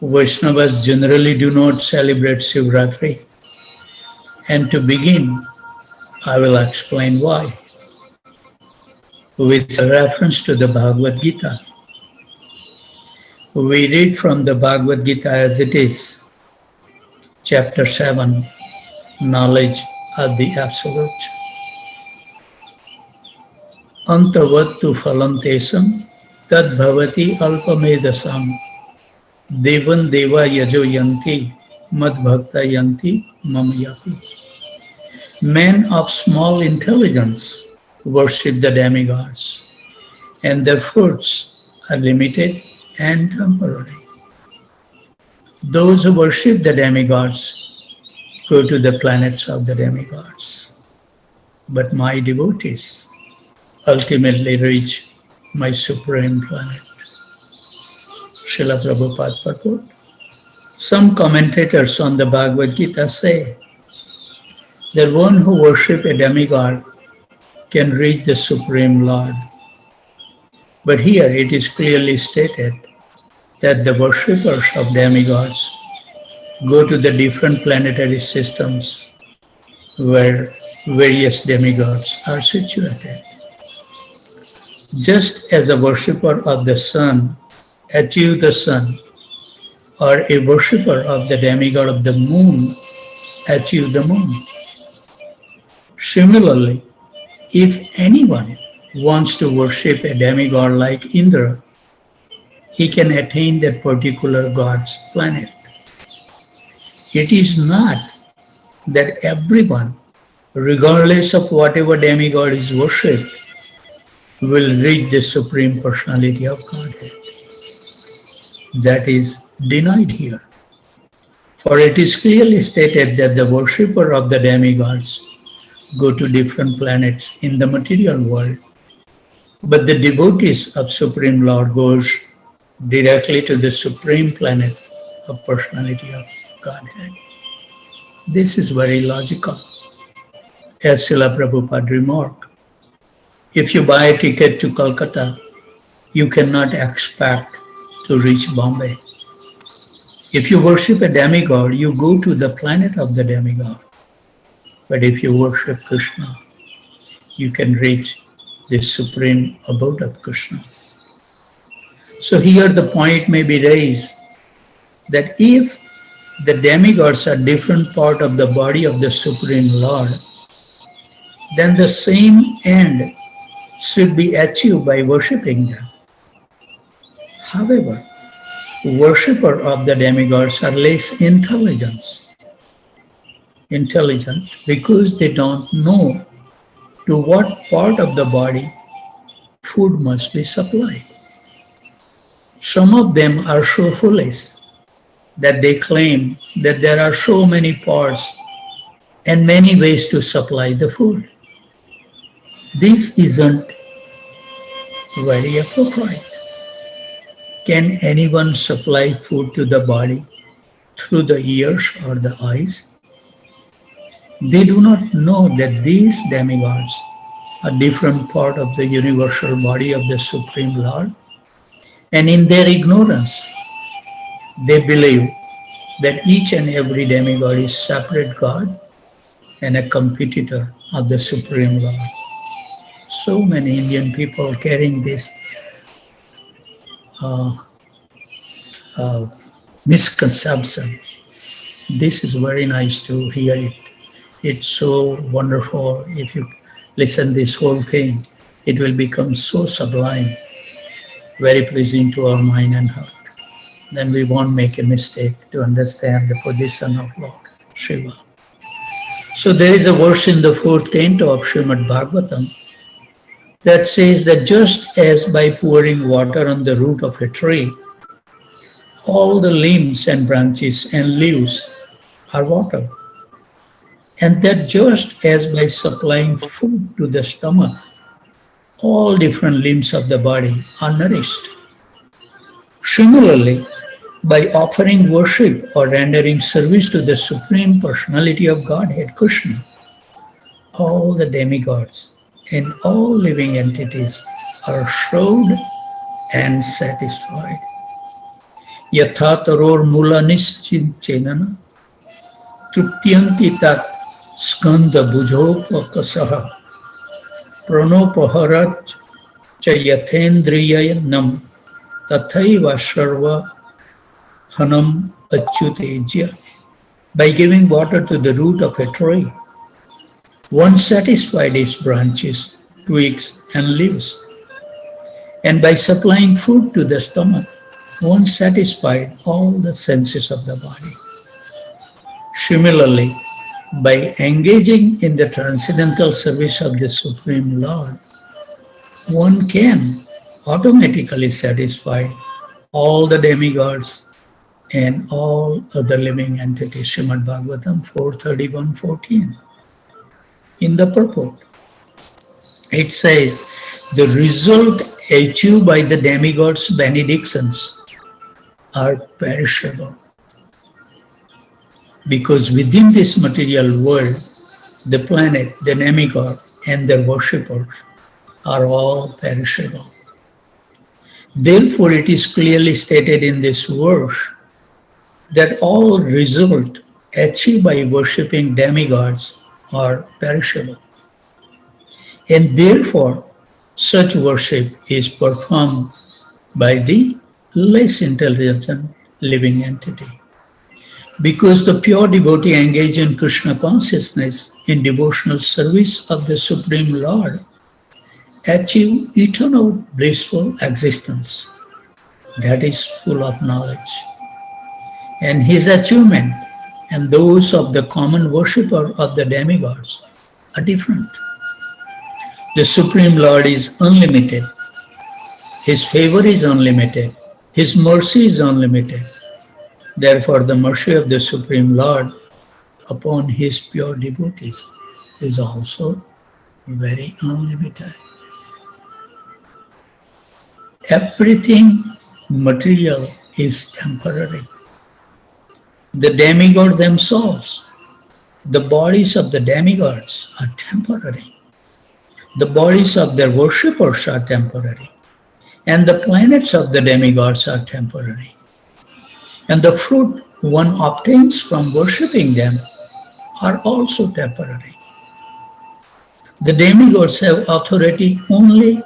Vaishnavas generally do not celebrate Shivratri. And to begin, I will explain why, with a reference to the Bhagavad Gita. We read from the Bhagavad Gita as it is, chapter 7, Knowledge of the Absolute. Antavattu phalam tesam tad bhavati alpamedasam devan deva yajo yanti mad bhakta yanti mamayati. Men of small intelligence worship the demigods, and their fruits are limited and temporary. Those who worship the demigods go to the planets of the demigods. But my devotees ultimately reach my supreme planet. Srila Prabhupada purport. Some commentators on the Bhagavad Gita say that one who worships a demigod can reach the Supreme Lord. But here it is clearly stated that the worshippers of demigods go to the different planetary systems where various demigods are situated. Just as a worshipper of the sun achieves the sun, or a worshipper of the demigod of the moon achieves the moon. Similarly, if anyone wants to worship a demigod like Indra, he can attain that particular god's planet. It is not that everyone, regardless of whatever demigod is worshipped, will reach the Supreme Personality of Godhead. That is denied here. For it is clearly stated that the worshipper of the demigods go to different planets in the material world, but the devotees of Supreme Lord goes directly to the Supreme Planet of Personality of Godhead. This is very logical. As Srila Prabhupada remarked, if you buy a ticket to Calcutta, you cannot expect to reach Bombay. If you worship a demigod, you go to the planet of the demigod. But if you worship Krishna, you can reach the supreme abode of Krishna. So here the point may be raised that if the demigods are different part of the body of the Supreme Lord, then the same end should be achieved by worshipping them. However, worshipper of the demigods are less intelligent because they don't know to what part of the body food must be supplied. Some of them are so foolish that they claim that there are so many parts and many ways to supply the food. This isn't very appropriate. Can anyone supply food to the body through the ears or the eyes? They do not know that these demigods are different part of the universal body of the Supreme Lord, and in their ignorance, they believe that each and every demigod is separate God and a competitor of the Supreme Lord. So many Indian people carrying this misconception. This is very nice to hear it. It's so wonderful. If you listen this whole thing, it will become so sublime, very pleasing to our mind and heart. Then we won't make a mistake to understand the position of Lord Shiva. So there is a verse in the 4th canto of Srimad Bhagavatam that says that just as by pouring water on the root of a tree, all the limbs and branches and leaves are water, and that just as by supplying food to the stomach, all different limbs of the body are nourished. Similarly, by offering worship or rendering service to the Supreme Personality of Godhead, Krishna, all the demigods and all living entities are assured and satisfied. यथा तरोर्मूलनिश्चिंचेन तृप्यन्ति तात स्कंद भुजोपकसः प्रणोपहरत् च यथेन्द्रियनम तथैव सर्वहनम achyutejya. By giving water to the root of a tree, one satisfied its branches, twigs, and leaves. And by supplying food to the stomach, one satisfied all the senses of the body. Similarly, by engaging in the transcendental service of the Supreme Lord, one can automatically satisfy all the demigods and all other living entities. Srimad Bhagavatam 4:31-14. In the purport, it says, the result achieved by the demigods' benedictions are perishable. Because within this material world, the planet, the demigod, and their worshippers are all perishable. Therefore, it is clearly stated in this verse that all result achieved by worshipping demigods are perishable. And therefore, such worship is performed by the less intelligent living entity. Because the pure devotee engaged in Krishna consciousness in devotional service of the Supreme Lord achieve eternal blissful existence that is full of knowledge. And his achievement and those of the common worshipper of the demigods are different. The Supreme Lord is unlimited. His favor is unlimited. His mercy is unlimited. Therefore, the mercy of the Supreme Lord upon his pure devotees is also very unlimited. Everything material is temporary. The demigods themselves, the bodies of the demigods are temporary. The bodies of their worshippers are temporary. And the planets of the demigods are temporary. And the fruit one obtains from worshipping them are also temporary. The demigods have authority only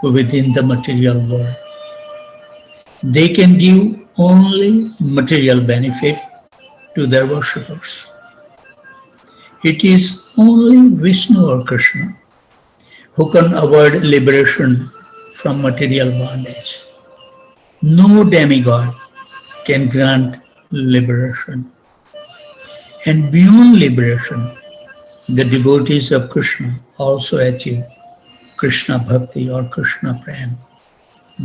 within the material world. They can give only material benefit to their worshippers. It is only Vishnu or Krishna who can avoid liberation from material bondage. No demigod can grant liberation. And beyond liberation, the devotees of Krishna also achieve Krishna Bhakti or Krishna Prem,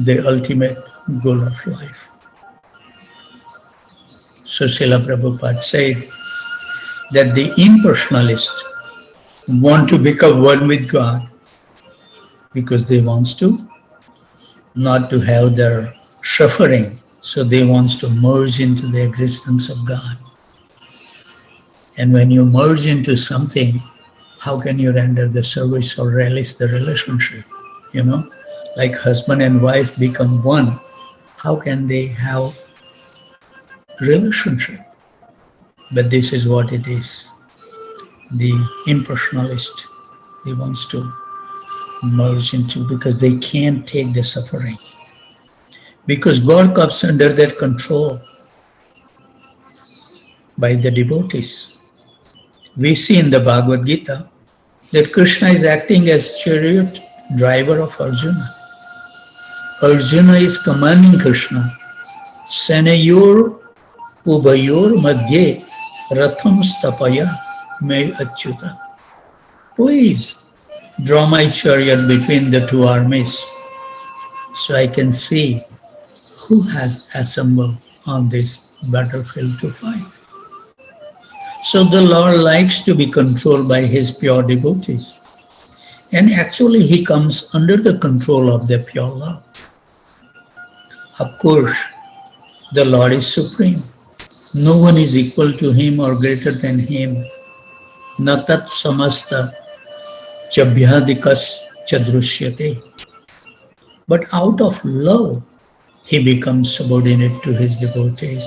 the ultimate goal of life. So Srila Prabhupada said that the impersonalists want to become one with God because they want to not to have their suffering. So they want to merge into the existence of God. And when you merge into something, how can you render the service or relish the relationship? You know, like husband and wife become one. How can they have relationship? But this is what it is. The impersonalist, he wants to merge into, because they can't take the suffering. Because God comes under their control by the devotees. We see in the Bhagavad Gita that Krishna is acting as chariot driver of Arjuna. Arjuna is commanding Krishna, Senayor Ubayor Madhye Ratham Stapaya Me Achyuta. Please draw my chariot between the two armies so I can see who has assembled on this battlefield to fight. So the Lord likes to be controlled by his pure devotees. And actually he comes under the control of the pure love. Of course, the Lord is supreme. No one is equal to him or greater than him. Natat samasta chabhyadikas chadrushyate. But out of love, he becomes subordinate to his devotees.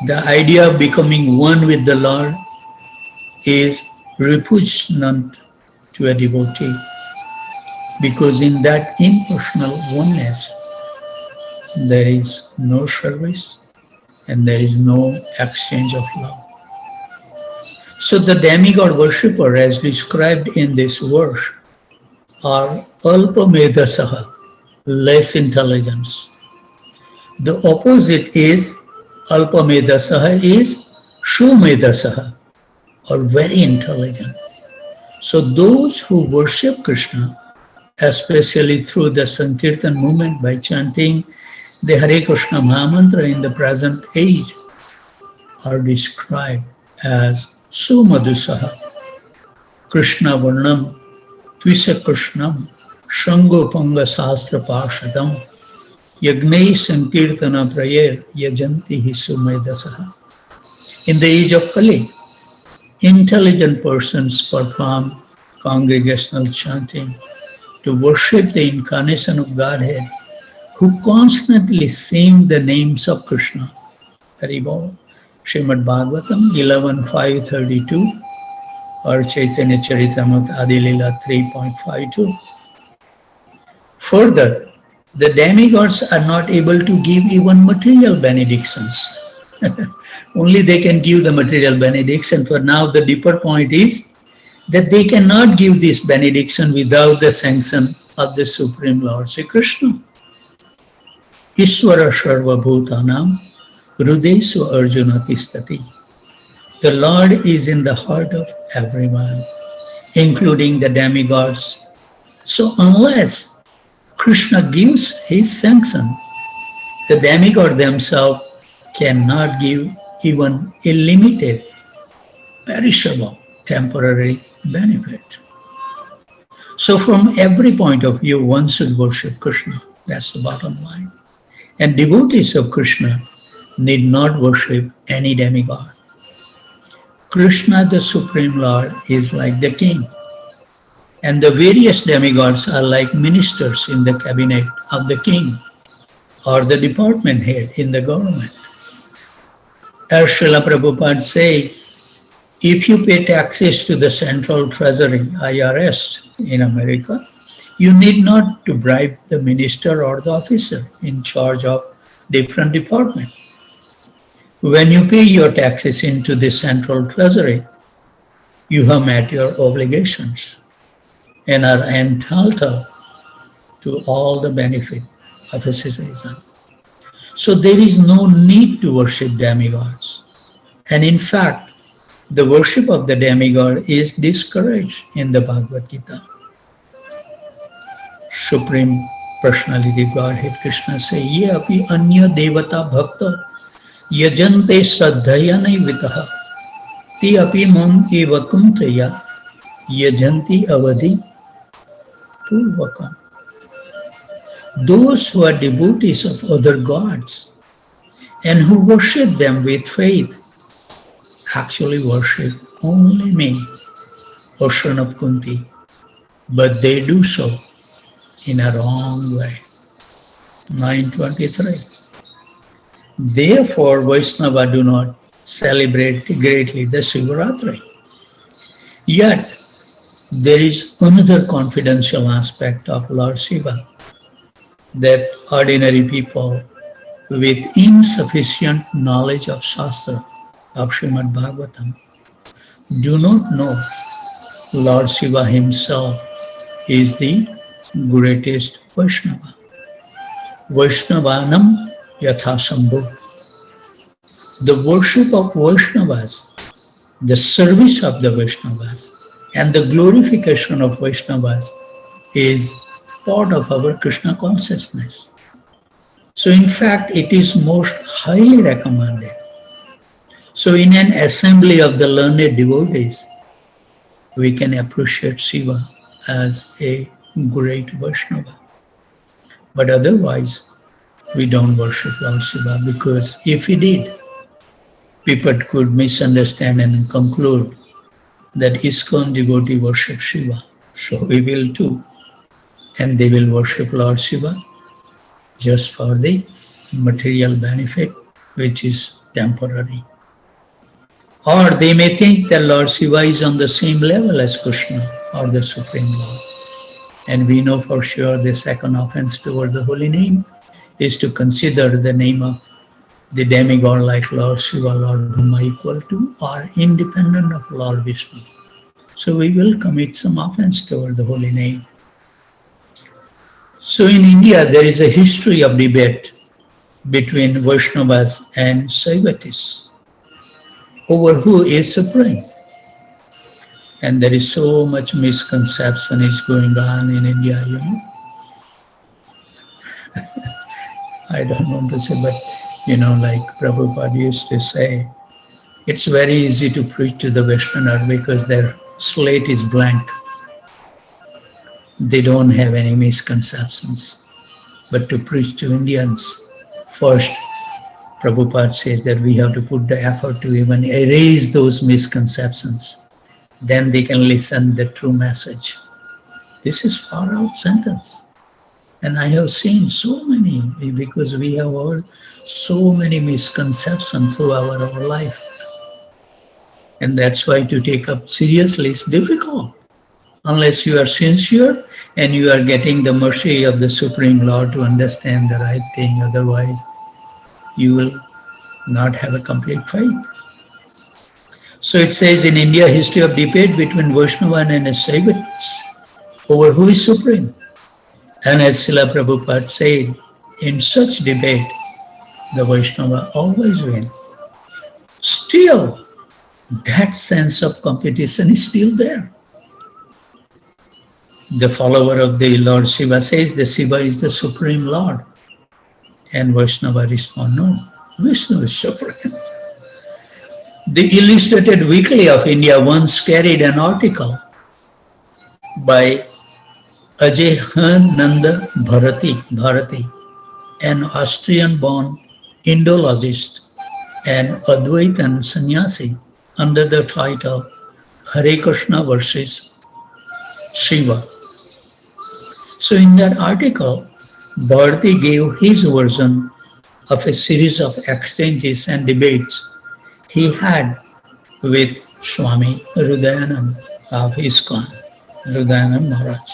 The idea of becoming one with the Lord is repugnant to a devotee, because in that impersonal oneness there is no service and there is no exchange of love. So the demigod worshipper, as described in this verse, are alpamedasaha, less intelligence. The opposite is alpamedasaha is shumedasaha, or very intelligent. So those who worship Krishna, especially through the Sankirtan movement by chanting the Hare Krishna Mahamantra in the present age, are described as Sumadusaha, Krishna Varnam, Tvisa Krishnam, Shangopanga Sastra Pashadam, Yagnai Sankirtana Prayer Yajanti Hisumedasaha. In the age of Kali, intelligent persons perform congregational chanting to worship the incarnation of Godhead, who constantly sing the names of Krishna. Haribol, Srimad Bhagavatam 11.532 or Chaitanya Charitamrita Adilila 3.52. Further, the demigods are not able to give even material benedictions. Only they can give the material benediction. For now, the deeper point is that they cannot give this benediction without the sanction of the Supreme Lord Sri Krishna. Ishvara Sarva Bhutanam Hrudesu Arjuna Tistati. The Lord is in the heart of everyone, including the demigods. So unless Krishna gives his sanction, the demigod themselves cannot give even a limited, perishable, temporary benefit. So from every point of view, one should worship Krishna. That's the bottom line. And devotees of Krishna need not worship any demigod. Krishna, the Supreme Lord, is like the king. And the various demigods are like ministers in the cabinet of the king or the department head in the government. As Srila Prabhupada said, if you pay taxes to the Central Treasury, IRS, in America, you need not to bribe the minister or the officer in charge of different department. When you pay your taxes into the Central Treasury, you have met your obligations and are entitled to all the benefit of a citizen. So there is no need to worship demigods. And in fact, the worship of the demigod is discouraged in the Bhagavad Gita. Supreme Personality Godhead Krishna says, Ye api anya devata bhakta yajante shraddhaya naivitaha ti api mam eva kuntaya yajanti avadhi purvakam. Those who are devotees of other gods and who worship them with faith actually worship only me, O son of Kunti, but they do so in a wrong way. 923. Therefore, Vaishnava do not celebrate greatly the Shivaratri. Yet, there is another confidential aspect of Lord Shiva that ordinary people with insufficient knowledge of Shastra, of Srimad Bhagavatam, do not know Lord Shiva himself is the greatest Vaishnava. Vaishnavanam yathasambhu. The worship of Vaishnavas, the service of the Vaishnavas, and the glorification of Vaishnavas is part of our Krishna consciousness. So in fact, it is most highly recommended. So in an assembly of the learned devotees, we can appreciate Shiva as a great Vaishnava. But otherwise, we don't worship Lord Shiva, because if we did, people could misunderstand and conclude that ISKCON devotee worship Shiva. So we will too. And they will worship Lord Shiva just for the material benefit, which is temporary. Or they may think that Lord Shiva is on the same level as Krishna or the Supreme Lord. And we know for sure the second offense toward the holy name is to consider the name of the demigod like Lord Shiva, Lord Brahma equal to or independent of Lord Vishnu. So we will commit some offense toward the holy name. So in India there is a history of debate between Vaishnavas and Saivatis over who is supreme. And there is so much misconception is going on in India, you know. I don't want to say, but you know, like Prabhupada used to say, it's very easy to preach to the Westerner because their slate is blank. They don't have any misconceptions. But to preach to Indians, first, Prabhupada says that we have to put the effort to even erase those misconceptions. Then they can listen the true message. This is far out sentence. And I have seen so many, because we have heard so many misconceptions throughout our life. And that's why to take up seriously is difficult. Unless you are sincere and you are getting the mercy of the Supreme Lord to understand the right thing. Otherwise, you will not have a complete faith. So it says in India, history of debate between Vaishnava and Saivatis over who is supreme. And as Srila Prabhupada said, in such debate, the Vaishnava always win. Still, that sense of competition is still there. The follower of the Lord Shiva says the Shiva is the Supreme Lord. And Vaishnava respond, no, Vishnu is supreme. The Illustrated Weekly of India once carried an article by Ajay Bharati, an Austrian-born Indologist and Advaitan sannyasi, under the title Hare Krishna versus Shiva. So in that article, Bharati gave his version of a series of exchanges and debates he had with Swami Hridayanand of ISKCON, Hridayanand Maharaj.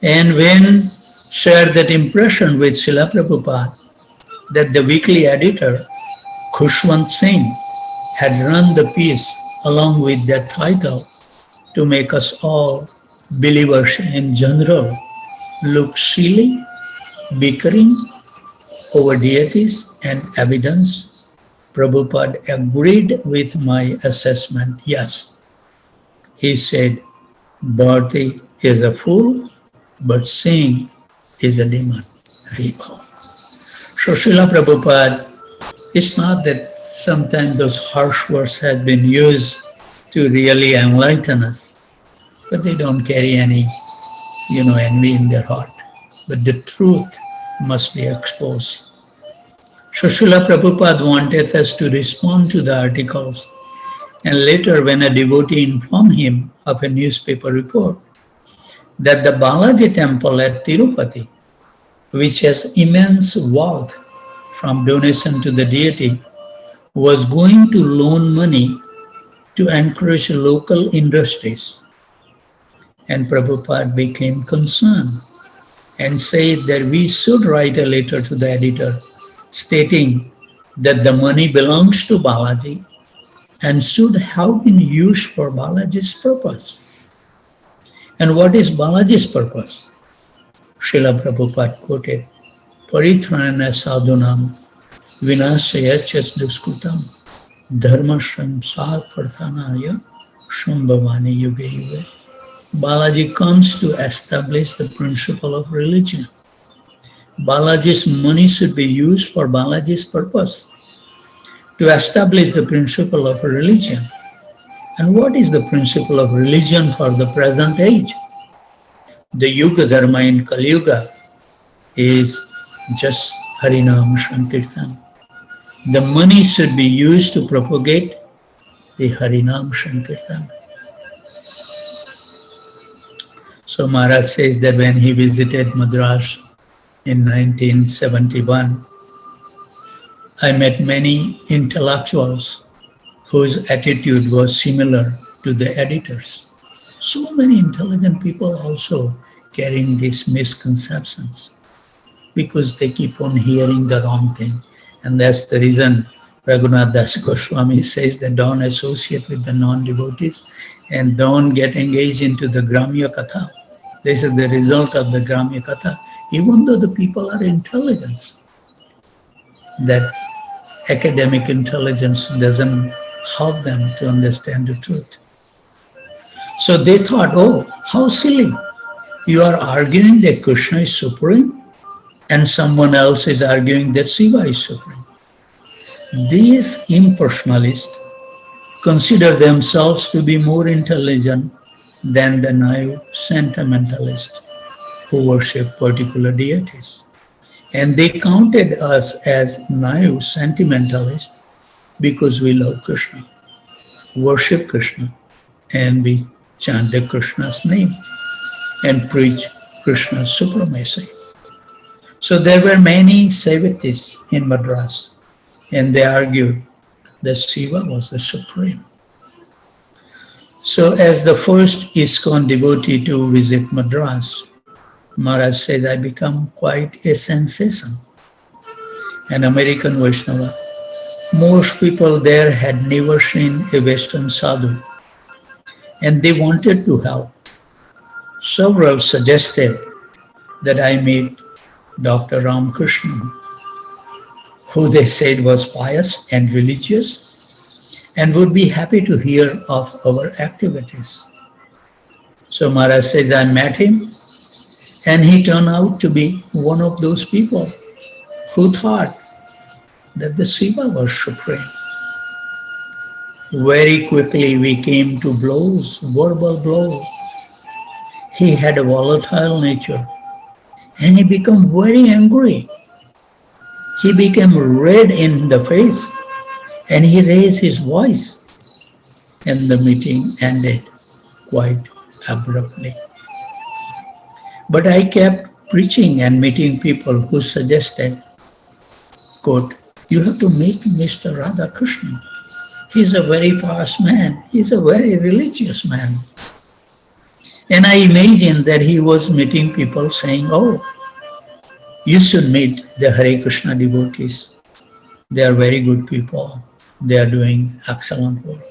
And when shared that impression with Srila Prabhupada that the weekly editor, Khushwant Singh, had run the piece along with that title to make us all believers in general look silly, bickering over deities and evidence, Prabhupada agreed with my assessment. Yes, he said, Bharti is a fool, but Singh is a demon. So Srila Prabhupada, it's not that sometimes those harsh words have been used to really enlighten us, but they don't carry any, envy in their heart. But the truth must be exposed. So Srila Prabhupada wanted us to respond to the articles, and later when a devotee informed him of a newspaper report that the Balaji temple at Tirupati, which has immense wealth from donation to the deity, was going to loan money to encourage local industries. And Prabhupada became concerned and said that we should write a letter to the editor stating that the money belongs to Balaji and should have been used for Balaji's purpose. And what is Balaji's purpose? Srila Prabhupada quoted, Parithrana sadhunam vinasaya chas duskutam dharmashram sarparthanaya shambhavani yuge yuge. Balaji comes to establish the principle of religion. Balaji's money should be used for Balaji's purpose, to establish the principle of religion. And what is the principle of religion for the present age? The Yuga Dharma in Kali Yuga is just Harinam Sankirtan. The money should be used to propagate the Harinam Sankirtan. So Maharaj says that when he visited Madras in 1971, I met many intellectuals whose attitude was similar to the editors. So many intelligent people also carrying these misconceptions because they keep on hearing the wrong thing. And that's the reason Raghunath Das Goswami says that don't associate with the non-devotees and don't get engaged into the Gramya Katha. This is the result of the Gramya Katha. Even though the people are intelligent, that academic intelligence doesn't help them to understand the truth. So they thought, oh, how silly. You are arguing that Krishna is supreme and someone else is arguing that Shiva is supreme. These impersonalists consider themselves to be more intelligent than the naive sentimentalists who worship particular deities. And they counted us as naive sentimentalists because we love Krishna, worship Krishna, and we chant the Krishna's name and preach Krishna's supremacy. So there were many Saivitis in Madras, and they argued that Shiva was the supreme. So as the first ISKCON devotee to visit Madras, Maharaj said, I become quite a sensation, an American Vaishnava. Most people there had never seen a Western sadhu, and they wanted to help. Several suggested that I meet Dr. Ramakrishna, who they said was pious and religious and would be happy to hear of our activities. So Maharaj says, I met him, and he turned out to be one of those people who thought that the Shiva was supreme. Very quickly we came to blows, verbal blows. He had a volatile nature and he became very angry. He became red in the face and he raised his voice, and the meeting ended quite abruptly. But I kept preaching and meeting people who suggested, quote, you have to meet Mr. Radhakrishnan. He's a very pious man. He's a very religious man. And I imagined that he was meeting people saying, oh, you should meet the Hare Krishna devotees. They are very good people. They are doing excellent work.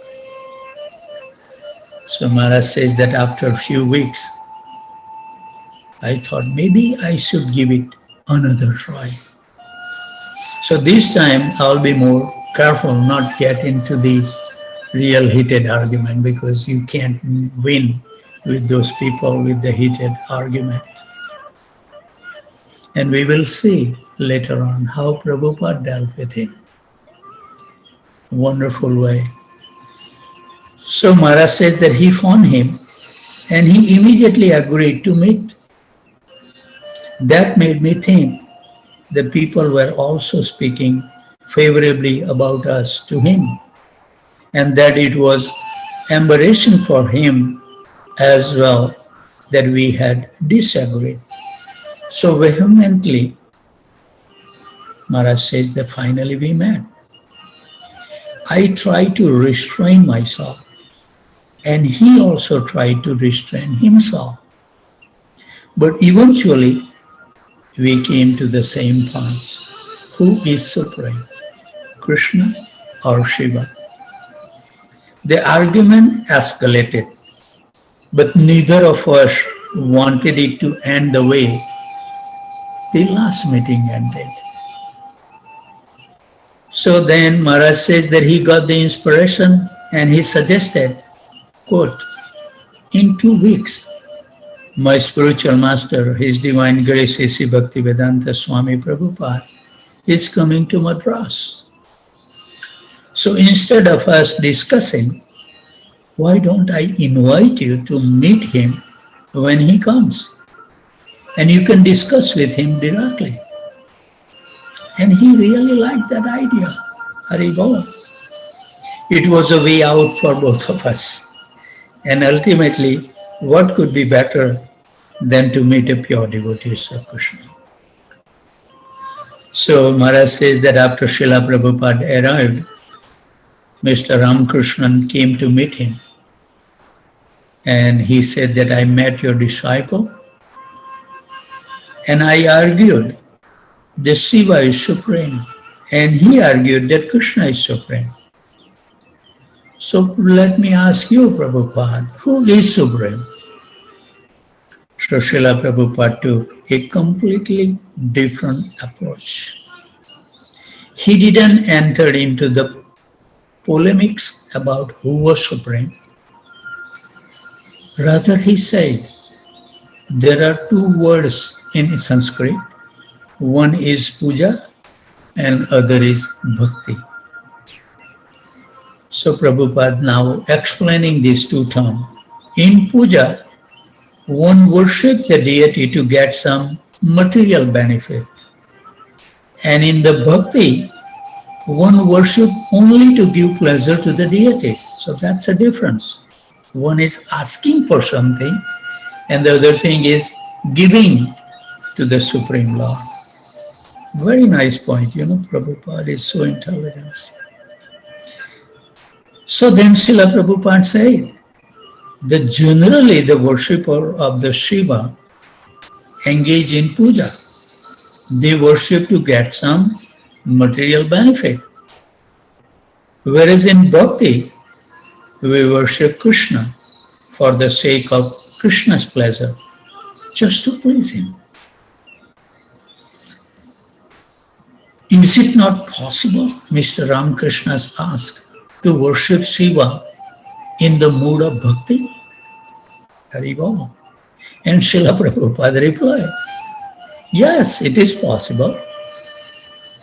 So Maharaj says that after a few weeks, I thought maybe I should give it another try. So this time I'll be more careful not get into these real heated argument, because you can't win with those people with the heated argument. And we will see later on how Prabhupada dealt with him. Wonderful way. So Maharaj said that he found him and he immediately agreed to meet. That made me think that people were also speaking favorably about us to him, and that it was embarrassing for him as well that we had disagreed so vehemently. Maharaj says that finally we met. I tried to restrain myself, and he also tried to restrain himself. But eventually, we came to the same point. Who is supreme, Krishna or Shiva? The argument escalated, but neither of us wanted it to end the way the last meeting ended. So then Maharaj says that he got the inspiration and he suggested, quote, in 2 weeks, my spiritual master, His Divine Grace A.C. Bhaktivedanta Swami Prabhupada, is coming to Madras. So instead of us discussing, why don't I invite you to meet him when he comes? And you can discuss with him directly. And he really liked that idea. Hari Bol. It was a way out for both of us. And ultimately, what could be better than to meet a pure devotee of Krishna? So Maharaj says that after Srila Prabhupada arrived, Mr. Ramakrishnan came to meet him. And he said that I met your disciple and I argued that Shiva is supreme. And he argued that Krishna is supreme. So let me ask you, Prabhupada, who is supreme? So Srila Prabhupada took a completely different approach. He didn't enter into the polemics about who was supreme. Rather, he said, there are two words in Sanskrit. One is puja and other is bhakti. So Prabhupada now explaining these two terms. In puja, one worships the deity to get some material benefit. And in the bhakti, one worships only to give pleasure to the deity. So that's a difference. One is asking for something and the other thing is giving to the Supreme Lord. Very nice point, Prabhupada is so intelligent. So then Srila Prabhupada said that generally the worshipper of the Shiva engage in puja. They worship to get some material benefit. Whereas in bhakti, we worship Krishna for the sake of Krishna's pleasure, just to please him. Is it not possible, Mr. Ramakrishna asked, to worship Shiva in the mood of bhakti? Haribol. And Srila Prabhupada replied, yes, it is possible,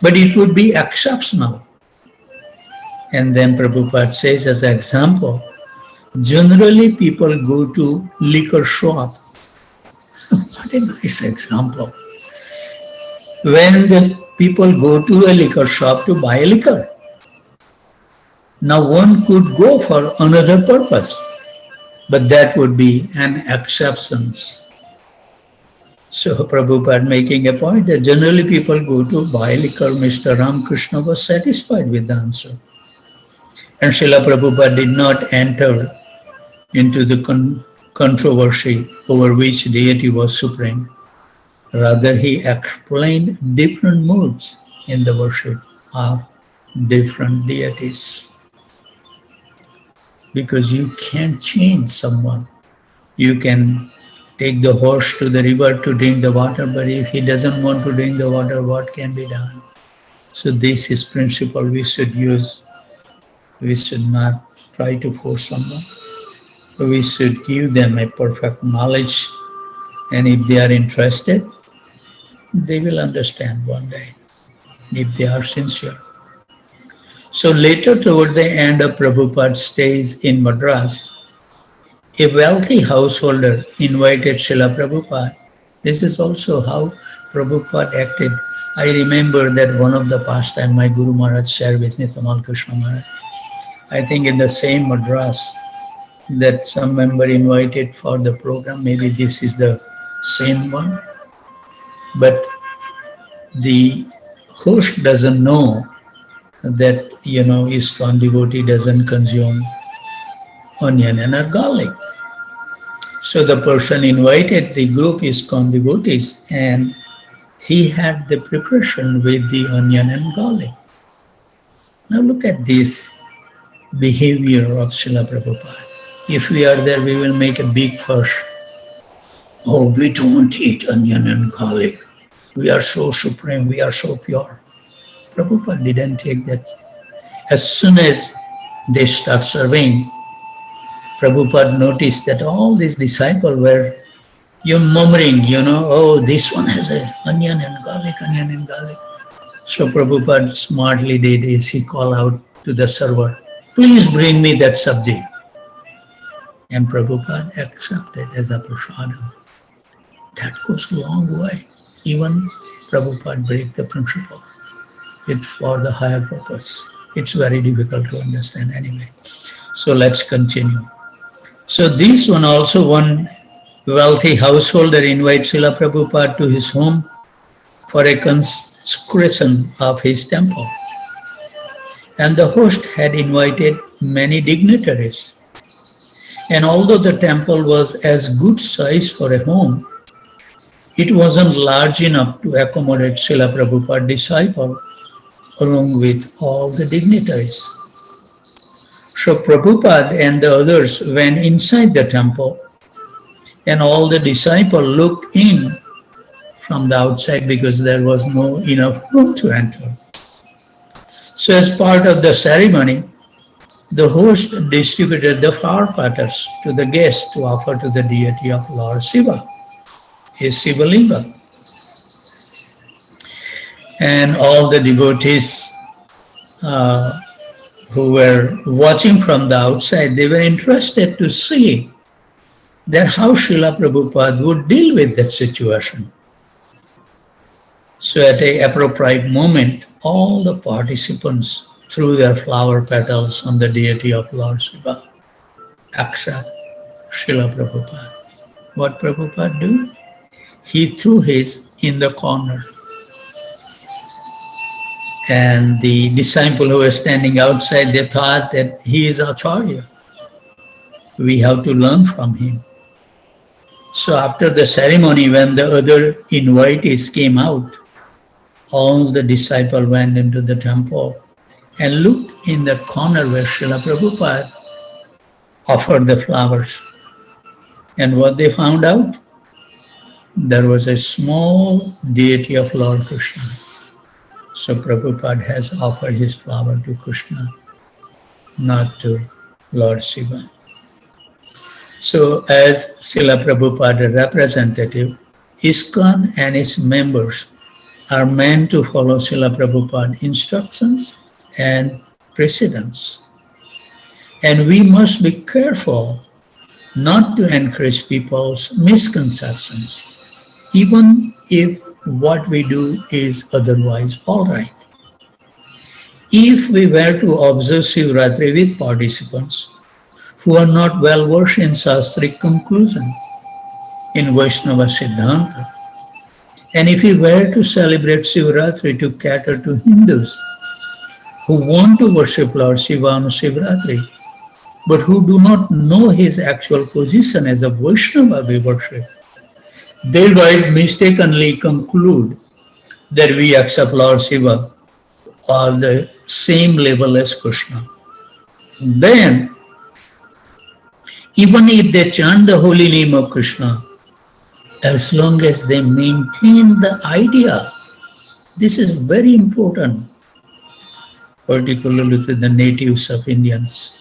but it would be exceptional. And then Prabhupada says as an example, generally people go to liquor shop. What a nice example. When the people go to a liquor shop to buy liquor, now one could go for another purpose, but that would be an exception. So Prabhupada making a point that generally people go to buy liquor. Mr. Ramakrishna was satisfied with the answer. And Srila Prabhupada did not enter into the controversy over which deity was supreme. Rather, he explained different moods in the worship of different deities. Because you can't change someone. You can take the horse to the river to drink the water, but if he doesn't want to drink the water, what can be done? So this is principle we should use. We should not try to force someone. We should give them a perfect knowledge, and if they are interested, they will understand one day, if they are sincere. So later, toward the end of Prabhupada's stays in Madras, a wealthy householder invited Srila Prabhupada. This is also how Prabhupada acted. I remember that one of the pastime my Guru Maharaj shared with Nityamal Krishna Maharaj. I think in the same Madras that some member invited for the program, maybe this is the same one, but the host doesn't know that, ISKCON devotee doesn't consume onion and garlic. So the person invited the group ISKCON devotees and he had the preparation with the onion and garlic. Now look at this behavior of Srila Prabhupada. If we are there, we will make a big fuss. Oh, we don't eat onion and garlic. We are so supreme, we are so pure. Prabhupada didn't take that. As soon as they start serving, Prabhupada noticed that all these disciples were murmuring, oh, this one has a onion and garlic, onion and garlic. So Prabhupada smartly did is he called out to the server, please bring me that sabji. And Prabhupada accepted as a prasadam. That goes a long way. Even Prabhupada break the principle. It's for the higher purpose. It's very difficult to understand anyway. So let's continue. So this one also, one wealthy householder invites Srila Prabhupada to his home for a consecration of his temple. And the host had invited many dignitaries. And although the temple was as good size for a home, it wasn't large enough to accommodate Srila Prabhupada's disciple along with all the dignitaries. So Prabhupada and the others went inside the temple, and all the disciples looked in from the outside because there was no enough room to enter. So as part of the ceremony, the host distributed the flower petals to the guests to offer to the deity of Lord Shiva, his Shiva Linga. And all the devotees who were watching from the outside, they were interested to see that how Srila Prabhupada would deal with that situation. So at an appropriate moment, all the participants threw their flower petals on the deity of Lord Shiva, except Srila Prabhupada. What Prabhupada do? He threw his in the corner. And the disciple who was standing outside, they thought that he is Acharya. We have to learn from him. So after the ceremony, when the other invitees came out, all the disciples went into the temple and looked in the corner where Srila Prabhupada offered the flowers. And what they found out? There was a small deity of Lord Krishna. So Prabhupada has offered his flower to Krishna, not to Lord Shiva. So as Srila Prabhupada representative, ISKCON and its members are meant to follow Srila Prabhupada's instructions and precedents. And we must be careful not to encourage people's misconceptions, even if what we do is otherwise all right. If we were to observe Shivratri with participants who are not well versed in Shastric conclusion, in Vaishnava Siddhanta, and if we were to celebrate Shivratri to cater to Hindus who want to worship Lord Shiva on Shivratri, but who do not know his actual position as a Vaishnava we worship, they might mistakenly conclude that we accept Lord Shiva on the same level as Krishna. Then, even if they chant the holy name of Krishna, as long as they maintain the idea, this is very important, particularly to the natives of Indians,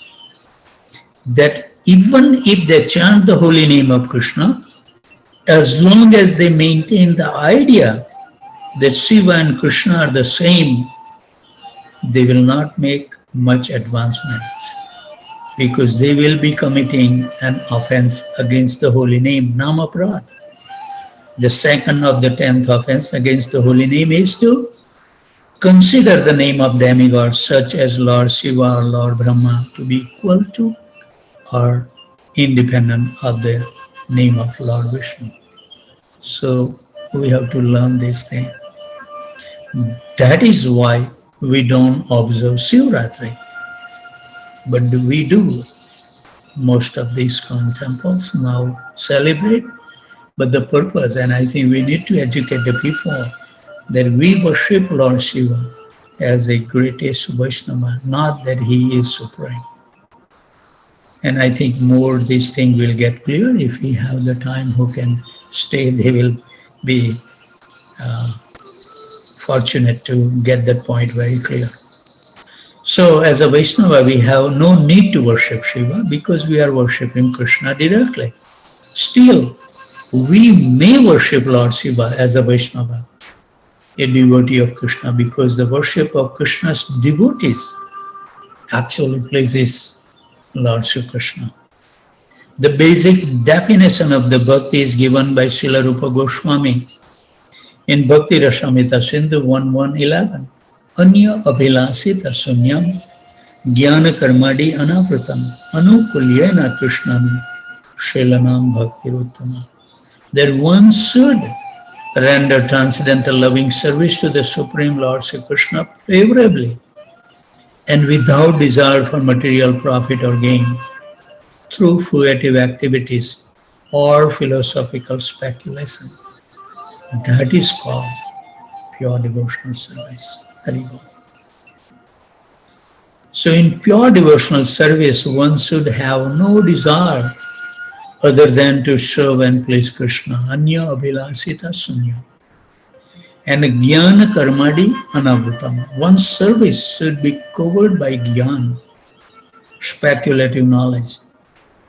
that even if they chant the holy name of Krishna, as long as they maintain the idea that Shiva and Krishna are the same, they will not make much advancement, because they will be committing an offense against the holy name, Namaprad. The second of the 10th offense against the holy name is to consider the name of demigods such as Lord Shiva or Lord Brahma to be equal to or independent of the name of Lord Vishnu. So we have to learn this thing. That is why we don't observe Shivratri. But we do. Most of these temples now celebrate. But the purpose, and I think we need to educate the people, that we worship Lord Shiva as a greatest Vaishnava, not that he is supreme. And I think more this thing will get clear if we have the time who can stay. They will be fortunate to get that point very clear. So as a Vaishnava, we have no need to worship Shiva because we are worshipping Krishna directly. Still, we may worship Lord Shiva as a Vaishnava, a devotee of Krishna, because the worship of Krishna's devotees actually pleases Lord Shri Krishna. The basic definition of the bhakti is given by Srila Rupa Goswami in Bhakti Rasamrita Sindhu 1.1.11. Anya abhilasita sunyam jnana karmadi anavritam anukulyena krishnam shrilanam bhaktiruttama. That one should render transcendental loving service to the Supreme Lord Sri Krishna favorably and without desire for material profit or gain through fruitive activities or philosophical speculation. That is called pure devotional service. Hari Bol. So in pure devotional service, one should have no desire other than to serve and please Krishna. Anya abhilasita sunya. And jnana karmadi anavrutam. One's service should be covered by jnana, speculative knowledge,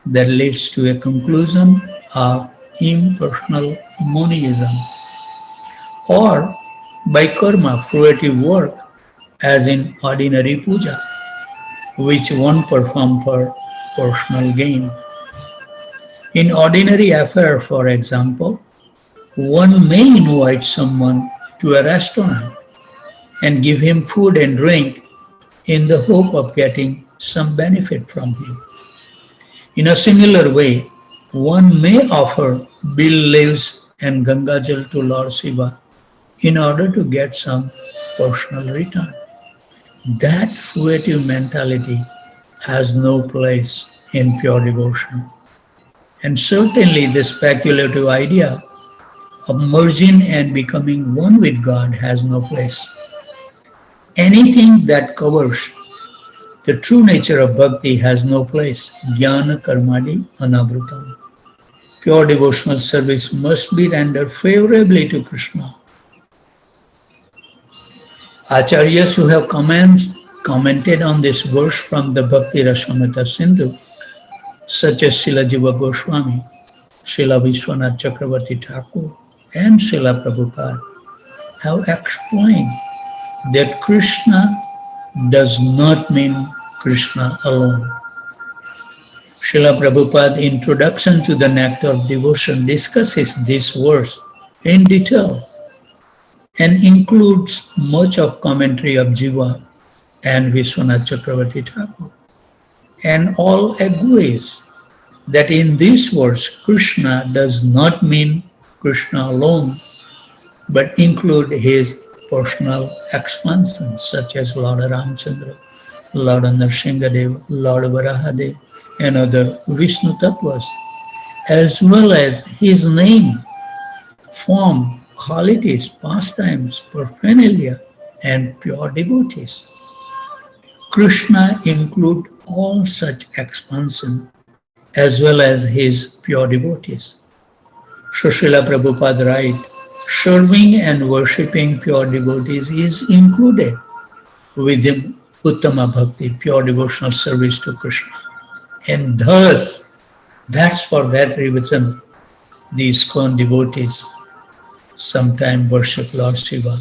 that leads to a conclusion of impersonal monism, or by karma, fruitive work, as in ordinary puja, which one performs for personal gain. In ordinary affair, for example, one may invite someone to a restaurant and give him food and drink in the hope of getting some benefit from him. In a similar way, one may offer bill leaves and Gangajal to Lord Shiva in order to get some personal return. That fruitive mentality has no place in pure devotion. And certainly the speculative idea of merging and becoming one with God has no place. Anything that covers the true nature of bhakti has no place. Jnana karmadi anavrutam. Pure devotional service must be rendered favorably to Krishna. Acharyas who have commented on this verse from the Bhakti Rasamrita Sindhu, such as Srila Jiva Goswami, Srila Vishwanath Chakravarti Thakur, and Srila Prabhupada, have explained that Krishna does not mean Krishna alone. Srila Prabhupada's introduction to the Nectar of Devotion discusses this verse in detail and includes much of commentary of Jiva and Vishwanath Chakravarti Thakur. And all agrees that in this verse, Krishna does not mean Krishna alone, but include his personal expansions such as Lord Ramchandra, Lord Narsinghadev, Lord Varahadev, and other Vishnu Tattvas, as well as his name, form, qualities, pastimes, paraphernalia, and pure devotees. Krishna includes all such expansion as well as his pure devotees. So Srila Prabhupada writes, serving and worshipping pure devotees is included within Uttama Bhakti, pure devotional service to Krishna. And thus, that's for that reason, these ISKCON devotees sometimes worship Lord Shiva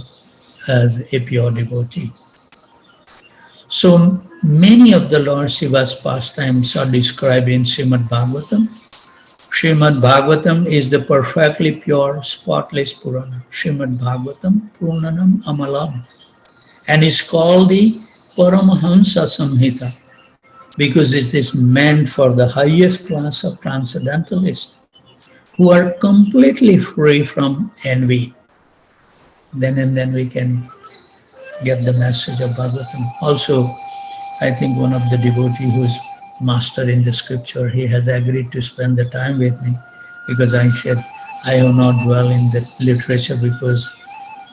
as a pure devotee. So many of the Lord Shiva's pastimes are described in Srimad Bhagavatam. Srimad Bhagavatam is the perfectly pure, spotless Purana. Srimad Bhagavatam Purnanam Amalam, and is called the Paramahansa Samhita because it is meant for the highest class of transcendentalists who are completely free from envy. Then and then we can get the message of Bhagavatam. Also, I think one of the devotees who is master in the scripture, he has agreed to spend the time with me because I said I have not dwell in the literature because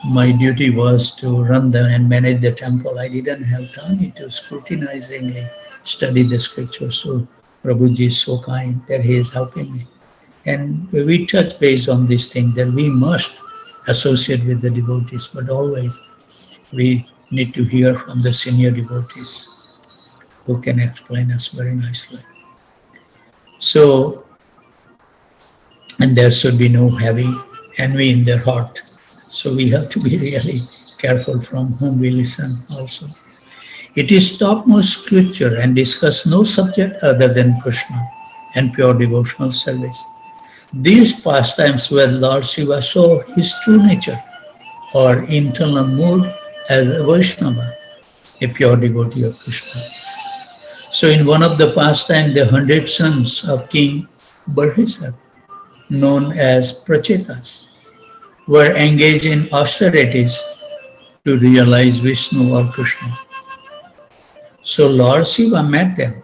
my duty was to run them and manage the temple. I didn't have time to scrutinizingly study the scripture. So Prabhuji is so kind that he is helping me. And we touch base on this thing that we must associate with the devotees, but always we need to hear from the senior devotees who can explain us very nicely. So, and there should be no heavy envy in their heart. So we have to be really careful from whom we listen also. It is topmost scripture and discuss no subject other than Krishna and pure devotional service. These pastimes where Lord Shiva saw his true nature or internal mood as a Vaishnava, a pure devotee of Krishna. So in one of the pastimes, the 100 sons of King Barhisar, known as Prachetas, were engaged in austerities to realize Vishnu or Krishna. So Lord Shiva met them,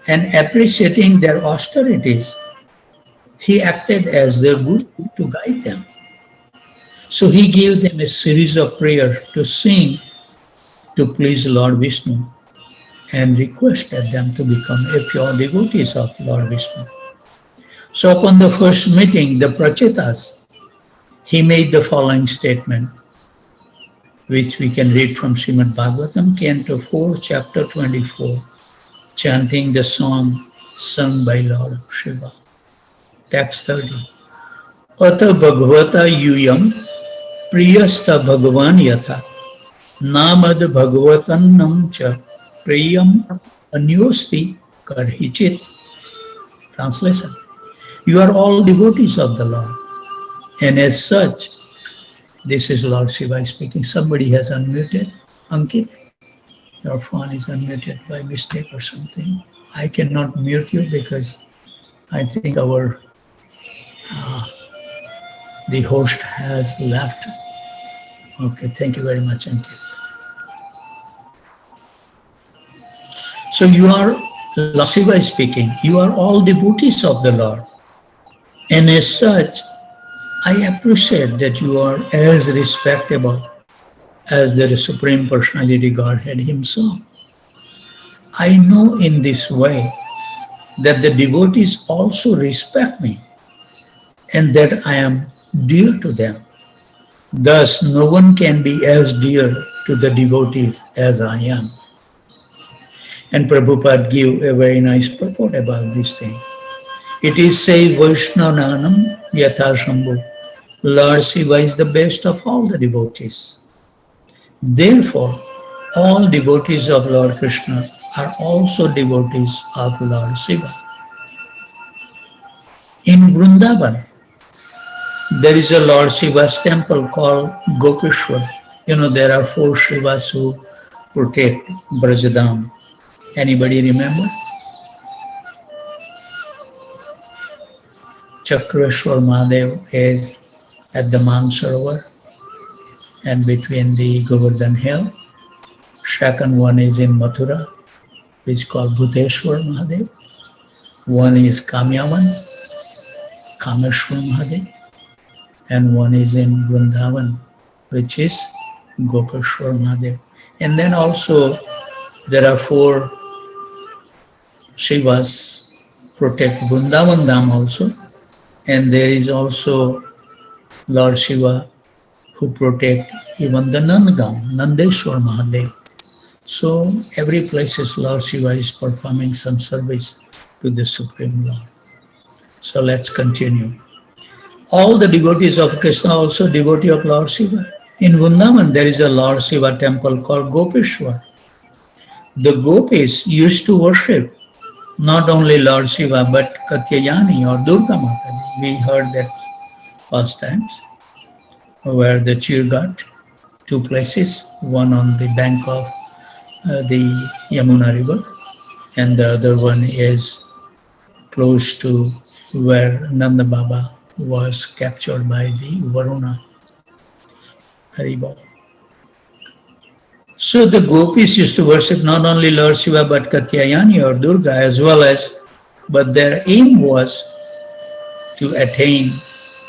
and appreciating their austerities, he acted as their guru to guide them. So he gave them a series of prayers to sing to please Lord Vishnu and requested them to become a pure devotees of Lord Vishnu. So upon the first meeting, the Prachetas, he made the following statement, which we can read from Srimad Bhagavatam, Canto 4, Chapter 24, chanting the song sung by Lord Shiva. Text 30. Ata Bhagavata Yuyam Priyasta Bhagavan Yatha Namad Bhagavatannam Cha Priyam Anyosti Karhichit. Translation. You are all devotees of the Lord, and as such, this is Lord Shiva speaking. Somebody has unmuted. Ankit, your phone is unmuted by mistake or something. I cannot mute you because I think the host has left. Okay, thank you very much, Ankit. So you are, Lord Shiva is speaking, you are all devotees of the Lord. And as such, I appreciate that you are as respectable as the Supreme Personality Godhead Himself. I know in this way that the devotees also respect me and that I am dear to them. Thus, no one can be as dear to the devotees as I am. And Prabhupada gave a very nice purport about this thing. It is said, Vaishnananam Yatha Shambhu. Lord Shiva is the best of all the devotees. Therefore, all devotees of Lord Krishna are also devotees of Lord Shiva. In Vrindavan, there is a Lord Shiva's temple called Gopeshwar. You know, there are 4 Shivas who protect Brajadam. Anybody remember? Chakreshwar Mahadev is at the Mansarovar and between the Govardhan Hill. Second one is in Mathura, which is called Bhuteshwar Mahadev. One is Kamyavan, Kameshwar Mahadev. And one is in Vrindavan, which is Gopeshwar Mahadev. And then also there are 4 Shivas protect Vrindavan Dham also. And there is also Lord Shiva who protect even the Nandgam, Nandeshwar Mahadev. So every place is Lord Shiva is performing some service to the Supreme Lord. So let's continue. All the devotees of Krishna are also devotee of Lord Shiva. In Vrindavan, there is a Lord Shiva temple called Gopeshwar. The Gopis used to worship not only Lord Shiva but Katyayani or Durga Mataji. We heard that past times, where the Chirghat, 2 places, one on the bank of the Yamuna River, and the other one is close to where Nanda Baba was captured by the Varuna. Haribol. So the Gopis used to worship not only Lord Shiva but Katyayani or Durga as well as, but their aim was to attain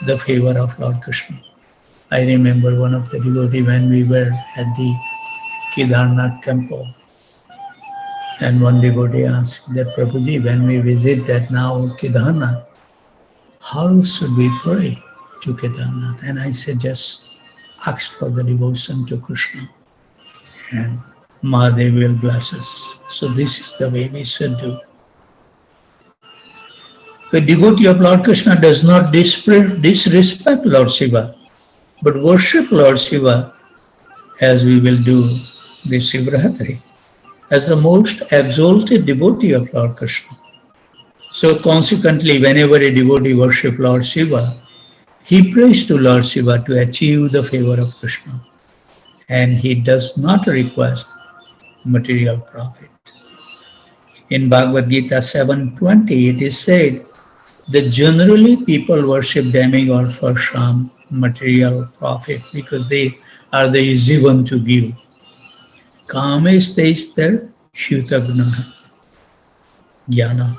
the favor of Lord Krishna. I remember one of the devotees when we were at the Kedarnath temple, and one devotee asked that, Prabhuji, when we visit that now Kedarnath, how should we pray to Kedarnath? And I said, just ask for the devotion to Krishna and Mahadev will bless us. So this is the way we should do. A devotee of Lord Krishna does not disrespect Lord Shiva, but worship Lord Shiva as we will do this Shivratri, as the most exalted devotee of Lord Krishna. So consequently, whenever a devotee worships Lord Shiva, he prays to Lord Shiva to achieve the favor of Krishna, and he does not request material profit. In Bhagavad Gita 7:20, it is said that generally people worship demigod for some material profit because they are the easy one to give. Kame stays there, Shutagna Jnana.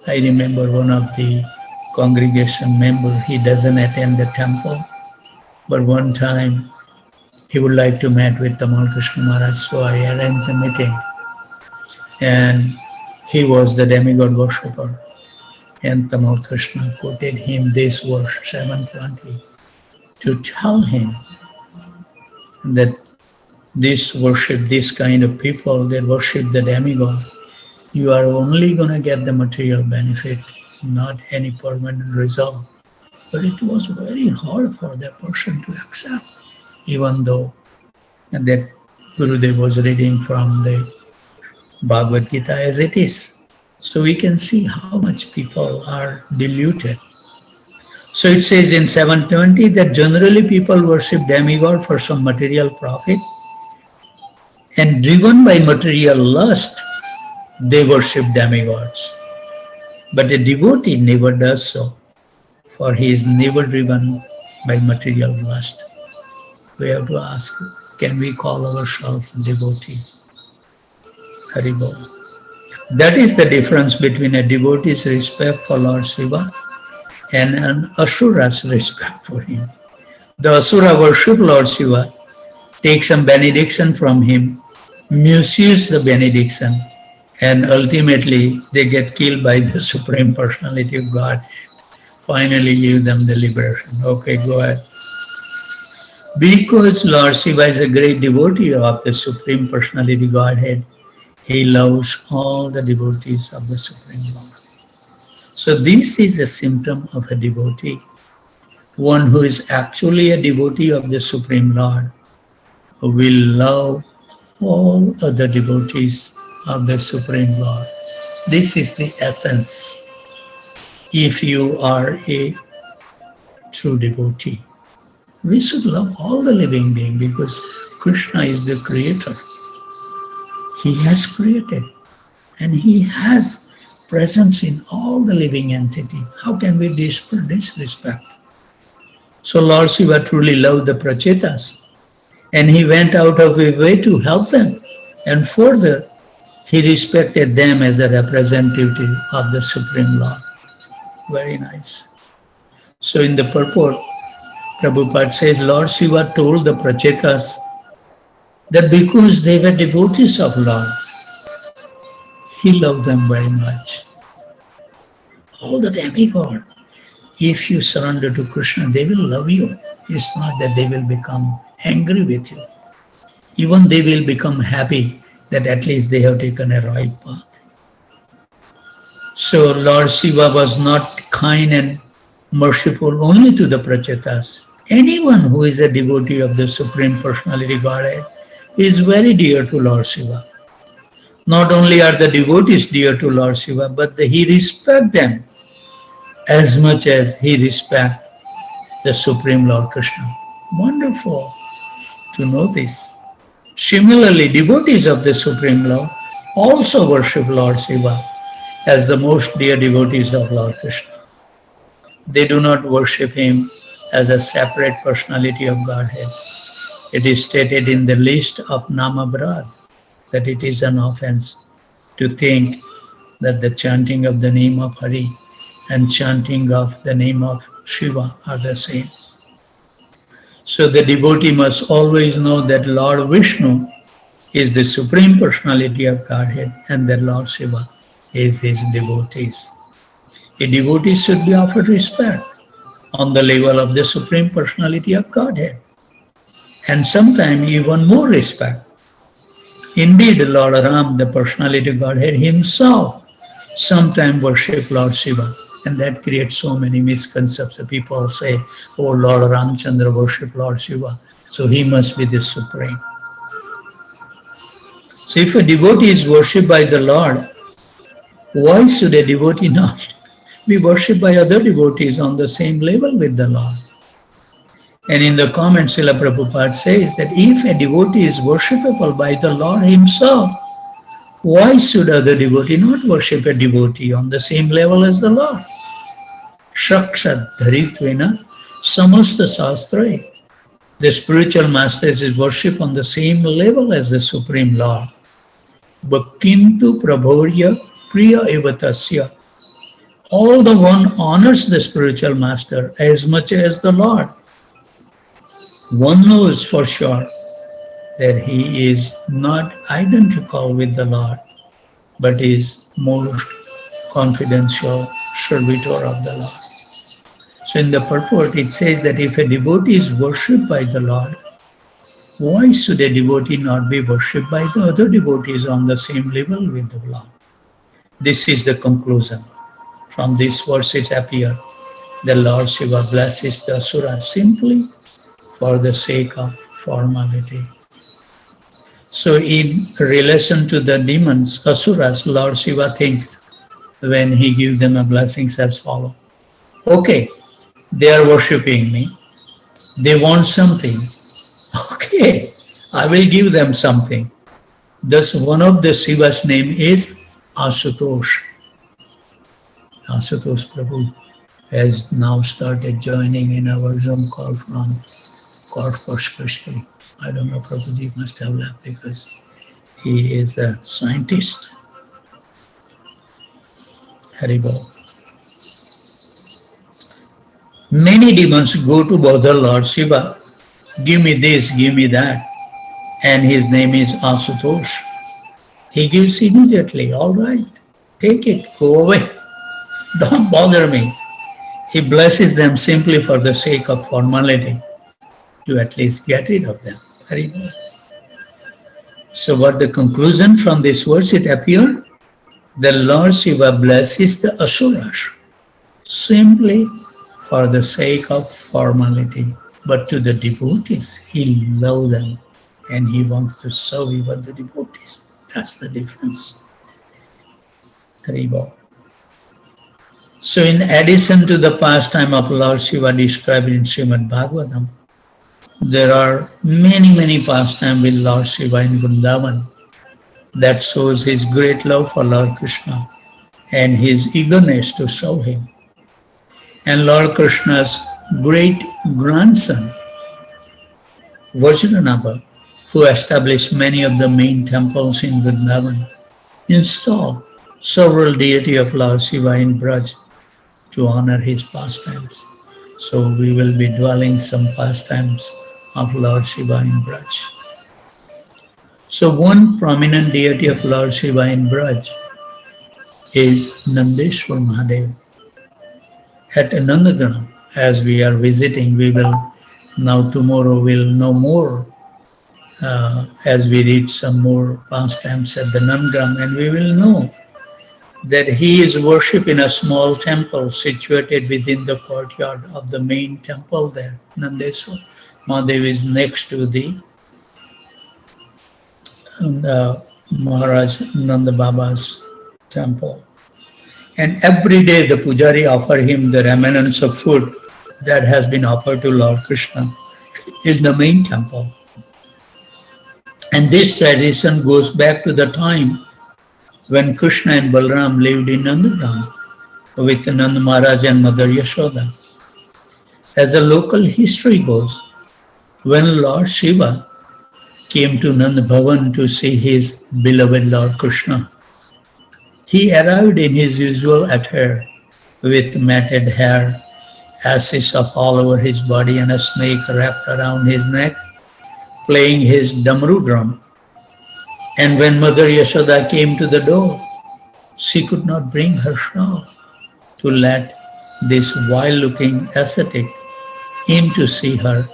I remember one of the congregation members, he doesn't attend the temple, but one time he would like to meet with Tamal Krishna Maharaj, so I arranged the meeting. And he was the demigod worshipper. And Tamal Krishna quoted him this verse 720 to tell him that this worship, this kind of people that worship the demigod, you are only going to get the material benefit, not any permanent result. But it was very hard for that person to accept, even though that Gurudev was reading from the Bhagavad Gita as it is. So we can see how much people are deluded. So it says in 720 that generally people worship demigod for some material profit, and driven by material lust, they worship demigods. But a devotee never does so, for he is never driven by material lust. We have to ask, can we call ourselves devotee? Haribol. That is the difference between a devotee's respect for Lord Shiva and an asura's respect for him. The asura worship Lord Shiva, take some benediction from him, misuse the benediction, and ultimately they get killed by the Supreme Personality of God. Finally give them the liberation. Okay, go ahead. Because Lord Shiva is a great devotee of the Supreme Personality Godhead, he loves all the devotees of the Supreme Lord. So this is a symptom of a devotee, one who is actually a devotee of the Supreme Lord, who will love all other devotees of the Supreme Lord. This is the essence. If you are a true devotee, we should love all the living beings because Krishna is the creator. He has created and he has presence in all the living entity. How can we disrespect? So Lord Shiva truly loved the Prachetas and he went out of his way to help them. And further, he respected them as a representative of the Supreme Lord. Very nice. So in the purport, Prabhupada says, Lord Shiva told the Prachetas that because they were devotees of Lord, he loved them very much. All the demigod, if you surrender to Krishna, they will love you. It's not that they will become angry with you. Even they will become happy that at least they have taken a right path. So Lord Shiva was not kind and merciful only to the Prachetas. Anyone who is a devotee of the Supreme Personality Godhead is very dear to Lord Shiva. Not only are the devotees dear to Lord Shiva, but he respects them as much as he respects the Supreme Lord Krishna. Wonderful to know this. Similarly, devotees of the Supreme Lord also worship Lord Shiva as the most dear devotees of Lord Krishna. They do not worship him as a separate personality of Godhead. It is stated in the list of Namabrad that it is an offense to think that the chanting of the name of Hari and chanting of the name of Shiva are the same. So the devotee must always know that Lord Vishnu is the Supreme Personality of Godhead and that Lord Shiva is his devotees. A devotee should be offered respect on the level of the Supreme Personality of Godhead, and sometimes even more respect. Indeed, Lord Ram, the Personality of Godhead himself, sometimes worship Lord Shiva, and that creates so many misconceptions. People say, oh, Lord Ramchandra worship Lord Shiva, so he must be the Supreme. So if a devotee is worshipped by the Lord, why should a devotee not be worshipped by other devotees on the same level with the Lord? And in the comment, Srila Prabhupada says that if a devotee is worshipable by the Lord himself, why should other devotee not worship a devotee on the same level as the Lord? Shakshat dharitvena Samasta Shastra. The spiritual master is worshipped on the same level as the Supreme Lord. But kintu prabhorya priya evatasya. All the one honors the spiritual master as much as the Lord. One knows for sure that he is not identical with the Lord, but is most confidential servitor of the Lord. So in the purport it says that if a devotee is worshipped by the Lord, why should a devotee not be worshipped by the other devotees on the same level with the Lord? This is the conclusion. From these verses appear the Lord Shiva blesses the Asura simply for the sake of formality. So in relation to the demons, Asuras, Lord Shiva thinks when he gives them a blessings as follows. Okay, they are worshipping me. They want something. Okay, I will give them something. Thus one of the Shiva's name is Asutosh. Asutosh Prabhu has now started joining in our Zoom call from Corpus Christi. I don't know, Prabhuji must have left because he is a scientist. Haribol. Many demons go to bother Lord Shiva. Give me this, give me that. And his name is Asutosh. He gives immediately, all right, take it, go away. Don't bother me. He blesses them simply for the sake of formality, to at least get rid of them. Haribol. So what the conclusion from this verse it appeared? The Lord Shiva blesses the Asuras simply for the sake of formality. But to the devotees, he loves them and he wants to serve even the devotees. That's the difference. Haribol. So in addition to the pastime of Lord Shiva described in Srimad Bhagavatam, there are many pastimes with Lord Shiva in Vrindavan that shows his great love for Lord Krishna and his eagerness to serve him. And Lord Krishna's great grandson, Vajranabha, who established many of the main temples in Vrindavan, installed several deities of Lord Shiva in Braj to honor his pastimes. So we will be dwelling some pastimes of Lord Shiva in Braj. So one prominent deity of Lord Shiva in Braj is Nandeshwar Mahadev. At Nandagram, as we are visiting, we will now tomorrow we'll know more as we read some more pastimes at the Nandagram, and we will know that he is worshipped in a small temple situated within the courtyard of the main temple there. Nandeshwar Mahadev is next to the Maharaj Nanda Baba's temple. And every day the pujari offer him the remnants of food that has been offered to Lord Krishna in the main temple. And this tradition goes back to the time when Krishna and Balaram lived in Nandagram with Nanda Maharaj and Mother Yashoda. As a local history goes, when Lord Shiva came to Nanda Bhavan to see his beloved Lord Krishna, he arrived in his usual attire with matted hair, ashes of all over his body and a snake wrapped around his neck, playing his damru drum. And when Mother Yashoda came to the door, she could not bring her shawl to let this wild-looking ascetic in to see her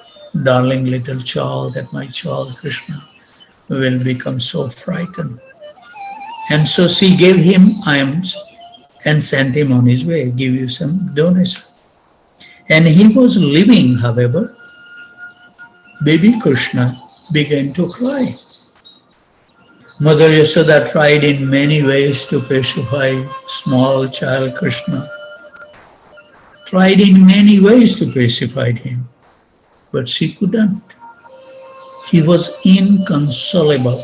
darling little child, that my child Krishna will become so frightened. And so she gave him alms and sent him on his way, give you some donation. And he was leaving, however, baby Krishna began to cry. Mother Yashoda tried in many ways to pacify small child Krishna, tried in many ways to pacify him, but she couldn't. He was inconsolable.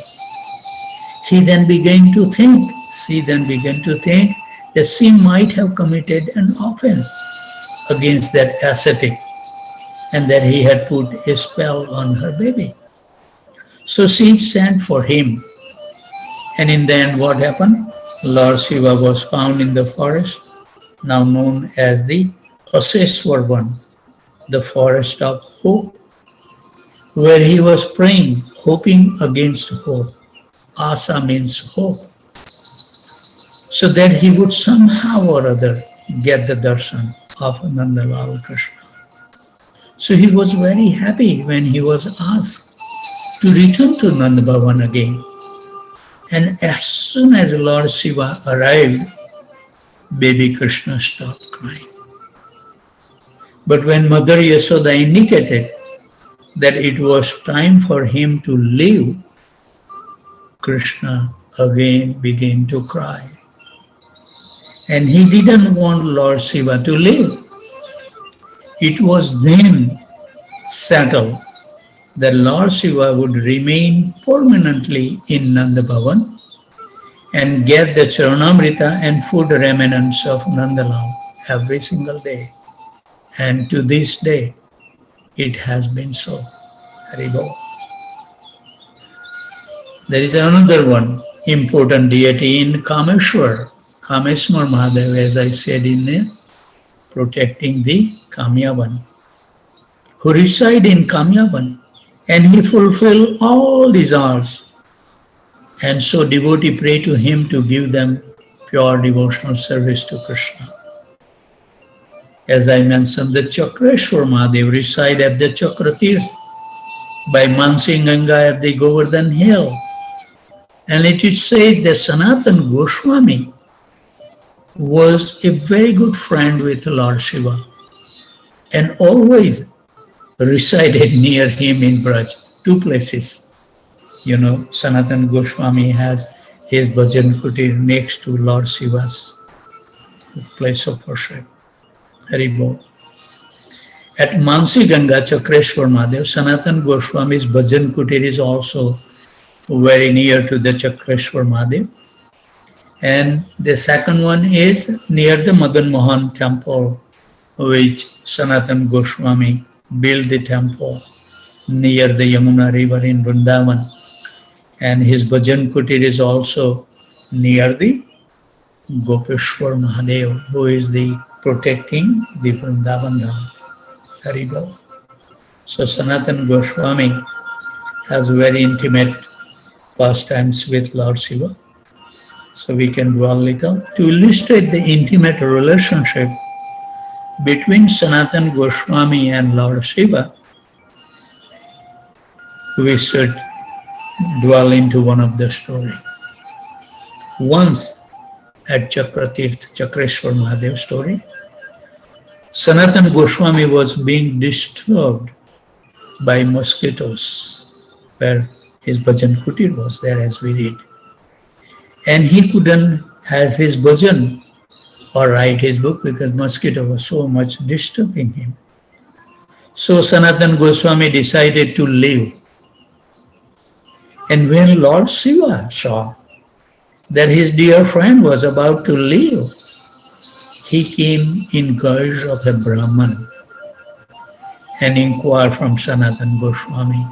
She then began to think that she might have committed an offense against that ascetic and that he had put a spell on her baby. So she sent for him, and in the end what happened? Lord Shiva was found in the forest, now known as the Aseswar, the forest of hope, where he was praying, hoping against hope. Asa means hope. So that he would somehow or other get the darshan of Nandalal Krishna. So he was very happy when he was asked to return to Nand Bhavan again. And as soon as Lord Shiva arrived, baby Krishna stopped crying. But when Mother Yasoda indicated that it was time for him to leave, Krishna again began to cry. And he didn't want Lord Shiva to leave. It was then settled that Lord Shiva would remain permanently in Nanda Bhavan and get the Charanamrita and food remnants of Nandalal every single day. And to this day, it has been so. Haribol. There is another one important deity in Kameshwar. Kameshwar Mahadev, as I said in there, protecting the Kamyavan, who reside in Kamyavan, and he fulfill all desires. And so devotee pray to him to give them pure devotional service to Krishna. As I mentioned, the Chakreshwar Mahadev reside at the Chakratirth by Mansi Ganga at the Govardhan Hill. And it is said that Sanatana Goswami was a very good friend with Lord Shiva and always resided near him in Braj, two places. You know, Sanatana Goswami has his bhajan kutir next to Lord Shiva's place of worship. Haribol. At Mansi Ganga, Chakreshwar Mahadev, Sanatana Goswami's bhajan kutir is also very near to the Chakreshwar Mahadev. And the second one is near the Madan Mohan temple, which Sanatana Goswami built the temple near the Yamuna river in Vrindavan. And his bhajan kutir is also near the Gopeshwar Mahadev, who is the protecting the Vrindavan Dham. Haribol. So Sanatana Goswami has very intimate pastimes with Lord Shiva. So we can dwell little to illustrate the intimate relationship between Sanatana Goswami and Lord Shiva. We should dwell into one of the story. Once at Chakratirth, Chakreshwar Mahadev story, Sanatana Goswami was being disturbed by mosquitoes, where his bhajan kutir was there, as we read. And he couldn't have his bhajan or write his book because mosquito was so much disturbing him. So Sanatana Goswami decided to leave. And when Lord Shiva saw that his dear friend was about to leave, he came in guise of a Brahman and inquired from Sanatana Goswami,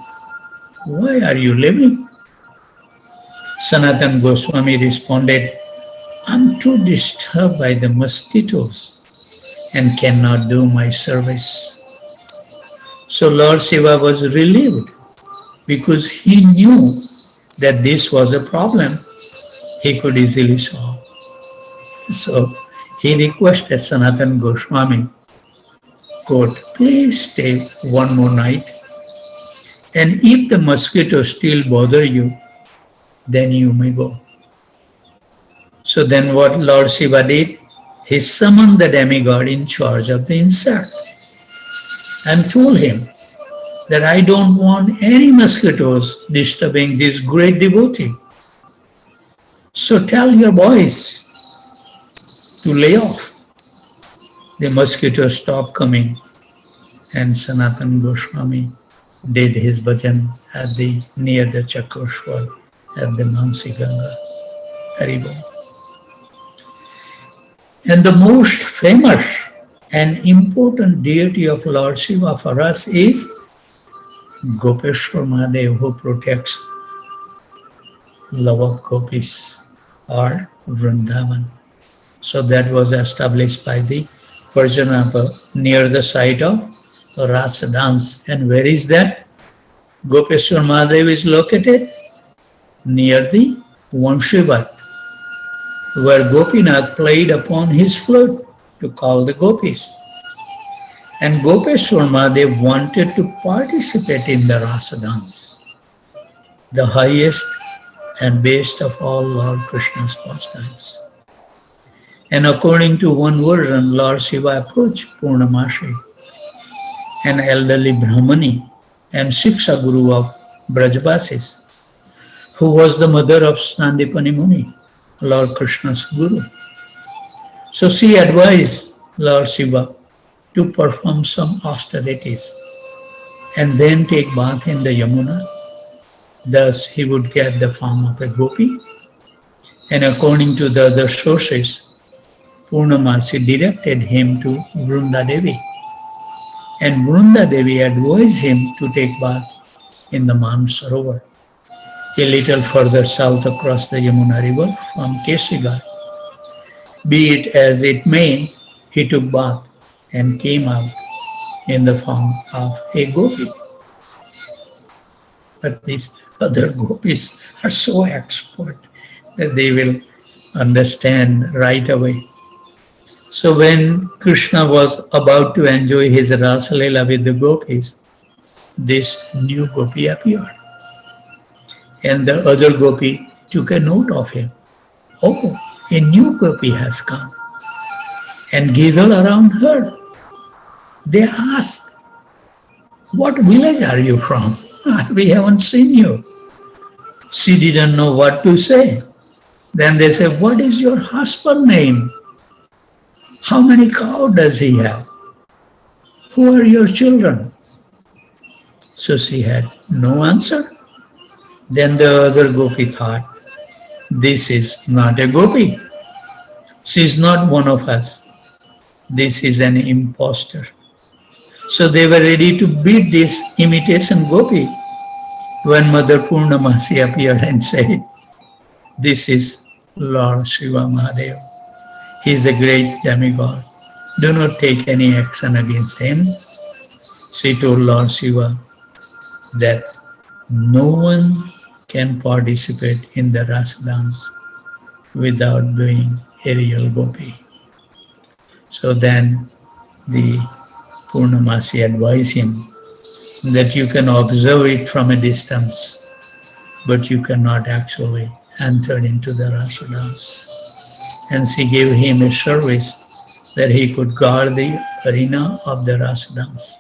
"Why are you leaving?" Sanatana Goswami responded, "I'm too disturbed by the mosquitoes and cannot do my service." So Lord Shiva was relieved because he knew that this was a problem he could easily solve. So he requested Sanatana Goswami, quote, "Please stay one more night, and if the mosquitoes still bother you, then you may go." So then what Lord Shiva did? He summoned the demigod in charge of the insect and told him that I don't want any mosquitoes disturbing this great devotee. So tell your boys to lay off. The mosquitoes stopped coming, and Sanatana Goswami did his bhajan at near the Chakreshwar at the Mansi Ganga. Haribol. And the most famous An important deity of Lord Shiva for us is Gopeshwar Mahadev, who protects love of gopis or Vrindavan. So that was established by the Varjanapa near the site of Rasa dance. And where is that? Gopeshwar Mahadev is located near the Vanshivat, where Gopinath played upon his flute to call the gopis. And Gopeshwar Mahadev wanted to participate in the Rasa dance, the highest and best of all Lord Krishna's pastimes. And according to one version, Lord Shiva approached Purnamasi, an elderly Brahmani and Shiksha Guru of Brajbasis, who was the mother of Sandipani Muni, Lord Krishna's Guru. So she advised Lord Shiva to perform some austerities and then take bath in the Yamuna. Thus he would get the form of a gopi. And according to the other sources, Purnamasi directed him to Vrunda Devi. And Vrunda Devi advised him to take bath in the Man Sarovar, a little further south across the Yamuna river from Keshigarh. Be it as it may, he took bath and came out in the form of a gopi. But these other gopis are so expert that they will understand right away. So when Krishna was about to enjoy his Rasa Leela with the gopis, this new gopi appeared. And the other gopi took a note of him. Oh, a new gopi has come. And giggled around her. They asked, what village are you from? We haven't seen you. She didn't know what to say. Then they said, what is your husband's name? How many cows does he have? Who are your children? So she had no answer. Then the other gopi thought, this is not a gopi. She is not one of us. This is an impostor. So they were ready to beat this imitation gopi when Mother Purnamasi appeared and said, this is Lord Shiva Mahadev. He is a great demigod. Do not take any action against him. She told Lord Shiva that no one can participate in the Rasa dance without being a real gopi. So then the Purnamasi advised him that you can observe it from a distance, but you cannot actually enter into the Rasa dance. And she gave him a service that he could guard the arena of the Rasa dance.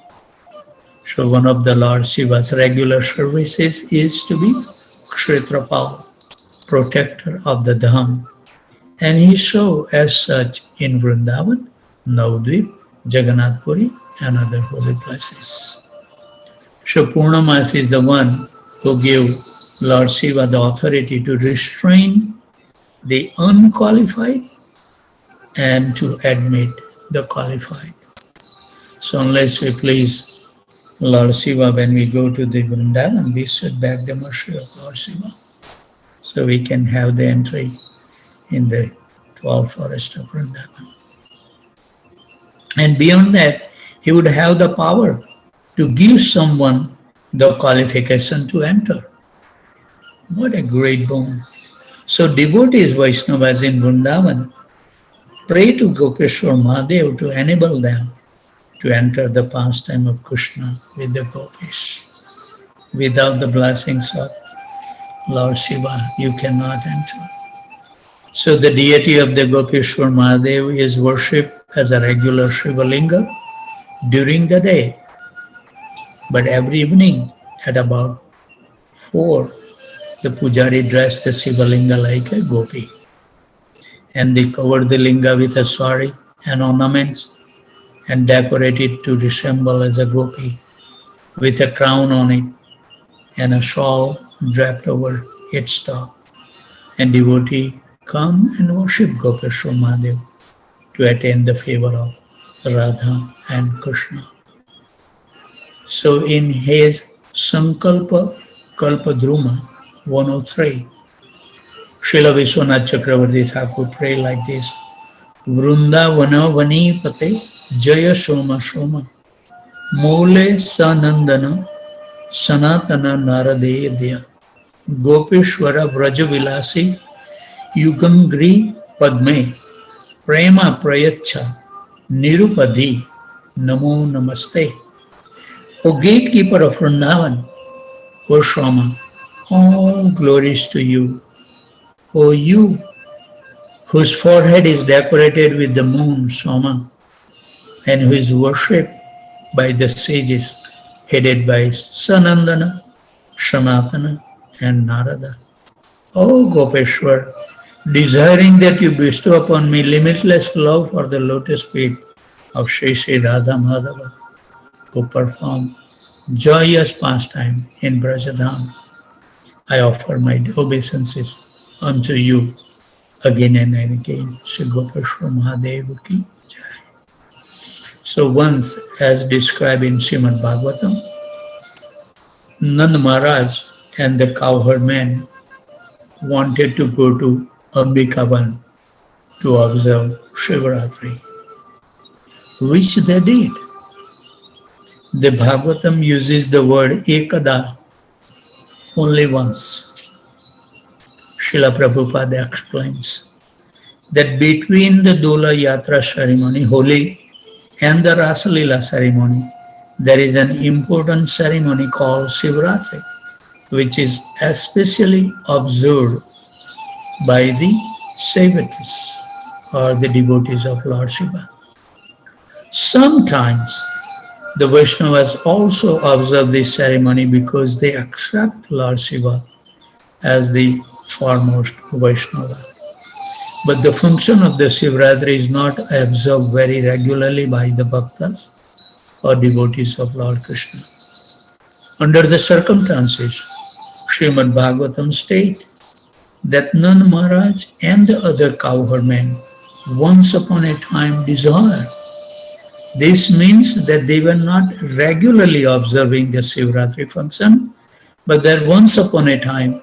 So one of the Lord Shiva's regular services is to be Kshetrapal, protector of the Dham. And he saw as such in Vrindavan, Navadvip, Jagannath Puri and other holy places. So Purnamasi is the one who gave Lord Shiva the authority to restrain the unqualified and to admit the qualified. So unless we please Lord Shiva when we go to the Vrindavan, we should beg the mercy of Lord Shiva so we can have the entry in the 12 forest of Vrindavan. And beyond that, he would have the power to give someone the qualification to enter. What a great boon. So devotees, Vaishnavas in Vrindavan, pray to Gopeshwar Mahadev to enable them to enter the pastime of Krishna with the gopis. Without the blessings of Lord Shiva, you cannot enter. So the deity of the Gopeshwar Mahadev is worshipped as a regular Shiva Linga during the day. But every evening at about 4, the pujari dressed the Shiva Linga like a gopi. And they covered the linga with a sari and ornaments and decorated to resemble as a gopi with a crown on it and a shawl draped over its top. And devotee come and worship Gopeshwar Mahadev to attain the favor of Radha and Krishna. So in his Sankalpa Kalpadruma 103, Srila Vishwanath Chakravarti Thakur pray like this: Vrindavana Vani Pate Jaya Soma Soma Mole Sanandana Sanatana Naradeyadya Gopeshwara Vrajavilasi Yugangri Padme Prema Prayacha Nirupadi Namo Namaste. O gatekeeper of Vrindavan, O Shama, all glories to you. O you, whose forehead is decorated with the moon, Soma, and who is worshipped by the sages, headed by Sanandana, Sanatana, and Narada. O Gopeshwar, desiring that you bestow upon me limitless love for the lotus feet of Sri Sri Radha Madhava, who perform joyous pastime in Brajadham, I offer my obeisances unto you again and again. Sri Gopeshwar Mahadeva ki jai. So once, as described in Srimad Bhagavatam, Nand Maharaj and the cowherd men wanted to go to Ambikavan to observe Shivaratri, which they did. The Bhagavatam uses the word ekada only once. Srila Prabhupada explains that between the Dola Yatra ceremony, Holi, and the Rasalila ceremony, there is an important ceremony called Shivaratri, which is especially observed by the Sevatas or the devotees of Lord Shiva. Sometimes the Vaishnavas also observe this ceremony because they accept Lord Shiva as the foremost Vaishnava. But the function of the Shivaratri is not observed very regularly by the bhaktas or devotees of Lord Krishna. Under the circumstances, Srimad Bhagavatam states that Nand Maharaj and the other cowherd men once upon a time desired. This means that they were not regularly observing the Shivaratri function, but that once upon a time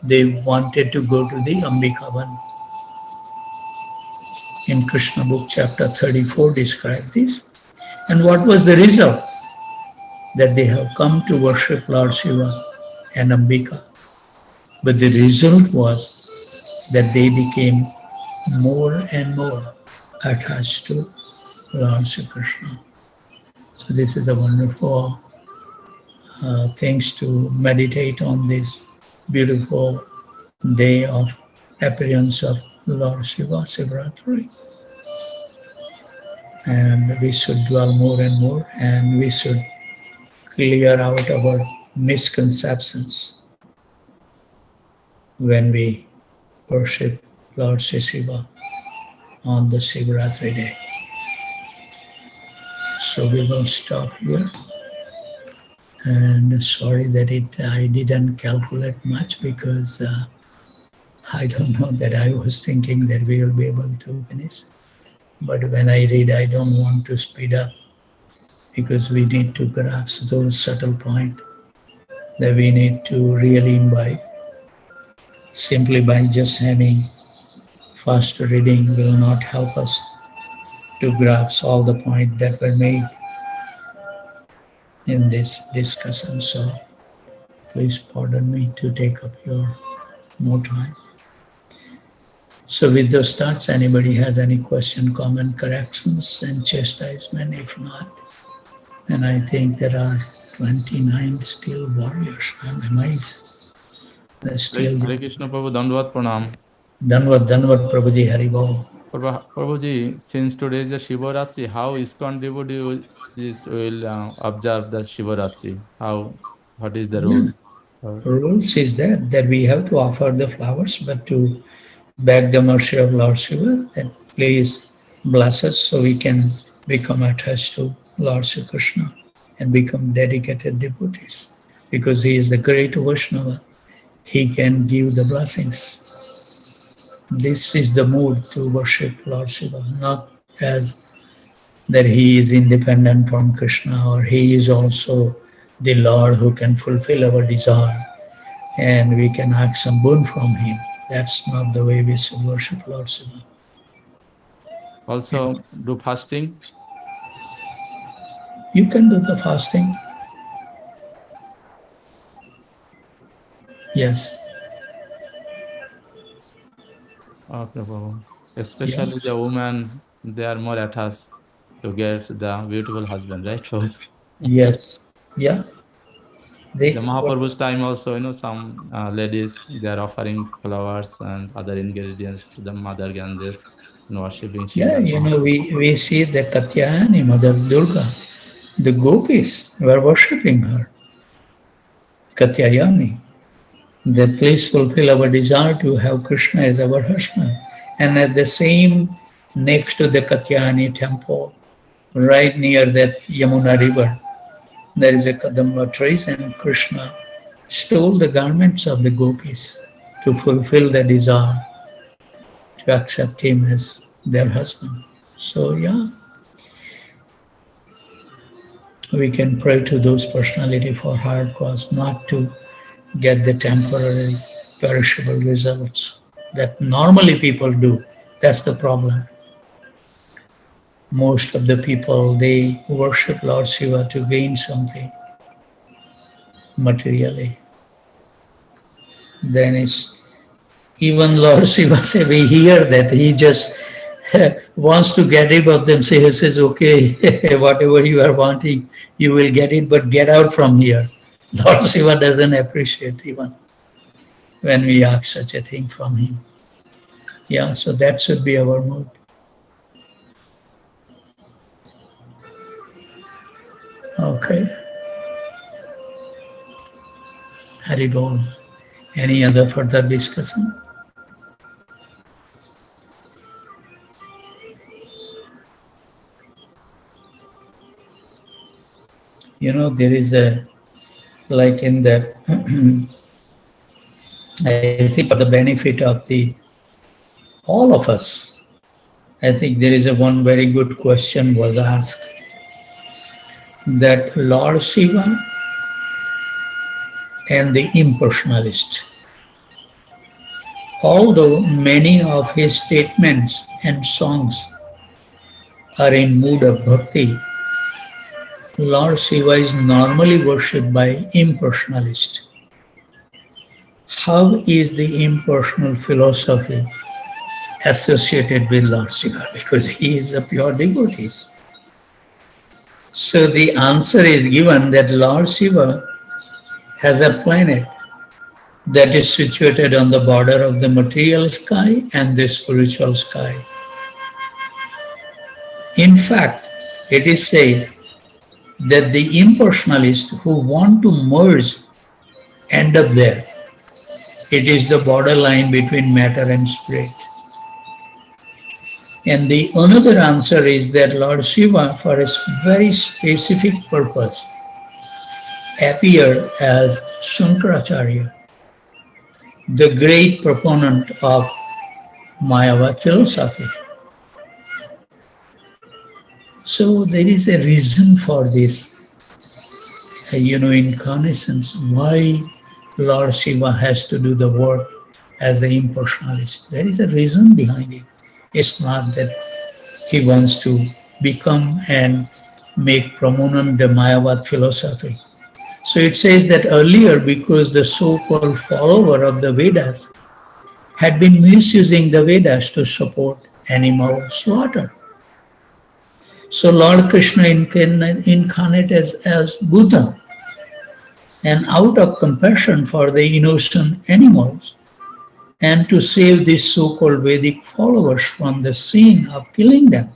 they wanted to go to the Ambikavan. In Krishna book chapter 34 describes this. And what was the result? That they have come to worship Lord Shiva and Ambika. But the result was that they became more and more attached to Lord Sri Krishna. So this is a wonderful things to meditate on this beautiful day of appearance of Lord Shiva, Shivaratri. And we should dwell more and more, and we should clear out our misconceptions when we worship Lord Shiva on the Shivaratri day. So we will stop here. And sorry that I didn't calculate much because I don't know that I was thinking that we will be able to finish. But when I read, I don't want to speed up because we need to grasp those subtle points that we need to really imbibe. Simply by just having fast reading will not help us to grasp all the points that were made in this discussion. So please pardon me to take up your more time. So with those thoughts, anybody has any question, comment, corrections, and chastisement? If not, then I think there are 29 still warriors. I'm amazed. There's still Hare Krishna Prabhu, Dandavad Pranam. Dhanvat Prabhuji, Haribol. Prabhuji, since today is the Shivaratri, how ISKCON devotees will observe the Shivaratri? What is the rules? Rules is that we have to offer the flowers, but to beg the mercy of Lord Shiva that please bless us so we can become attached to Lord Sri Krishna and become dedicated devotees. Because he is the great Vaishnava, he can give the blessings. This is the mood to worship Lord Shiva, not as that he is independent from Krishna, or he is also the Lord who can fulfill our desire and we can ask some boon from him. That's not the way we should worship Lord Shiva. Also do fasting. You can do the fasting. Yes. Okay, Prabhu. Yeah. Especially the women, they are more attached to get the beautiful husband, right? So Yes. Yeah. the They. Mahaprabhu's time also, some ladies, they are offering flowers and other ingredients to the Mother Ganges and worshipping Yeah. Shiva. We see the Katyayani, Mother Durga. The gopis were worshipping her. Katyayani. That please fulfill our desire to have Krishna as our husband. And at the same, next to the Katyayani temple, right near that Yamuna river, there is a Kadamba tree, and Krishna stole the garments of the gopis to fulfill the desire to accept him as their husband. So, yeah, we can pray to those personality for higher cause, not to get the temporary perishable results that normally people do. That's the problem. Most of the people, they worship Lord Shiva to gain something materially. Then it's even Lord Shiva say, we hear that he just wants to get rid of them. So he says, okay, whatever you are wanting, you will get it, but get out from here. Lord Shiva doesn't appreciate even when we ask such a thing from him. Yeah, so that should be our mood. Okay, Hari Bol. Any other further discussion? There is a, like in the, I think for the benefit of the all of us, I think there is a one very good question was asked that Lord Shiva and the impersonalist, although many of his statements and songs are in mood of bhakti, Lord Shiva is normally worshipped by impersonalists. How is the impersonal philosophy associated with Lord Shiva? Because he is a pure devotee. So the answer is given that Lord Shiva has a planet that is situated on the border of the material sky and the spiritual sky. In fact, it is said that the impersonalists who want to merge end up there. It is the borderline between matter and spirit. And the another answer is that Lord Shiva, for a very specific purpose, appeared as Shankaracharya, the great proponent of Mayavad philosophy. So there is a reason for this, incarnations, why Lord Shiva has to do the work as an impersonalist. There is a reason behind it. It's not that he wants to become and make prominent the Mayavad philosophy. So it says that earlier, because the so-called follower of the Vedas had been misusing the Vedas to support animal slaughter. So Lord Krishna incarnate as Buddha, and out of compassion for the innocent animals, and to save these so-called Vedic followers from the sin of killing them,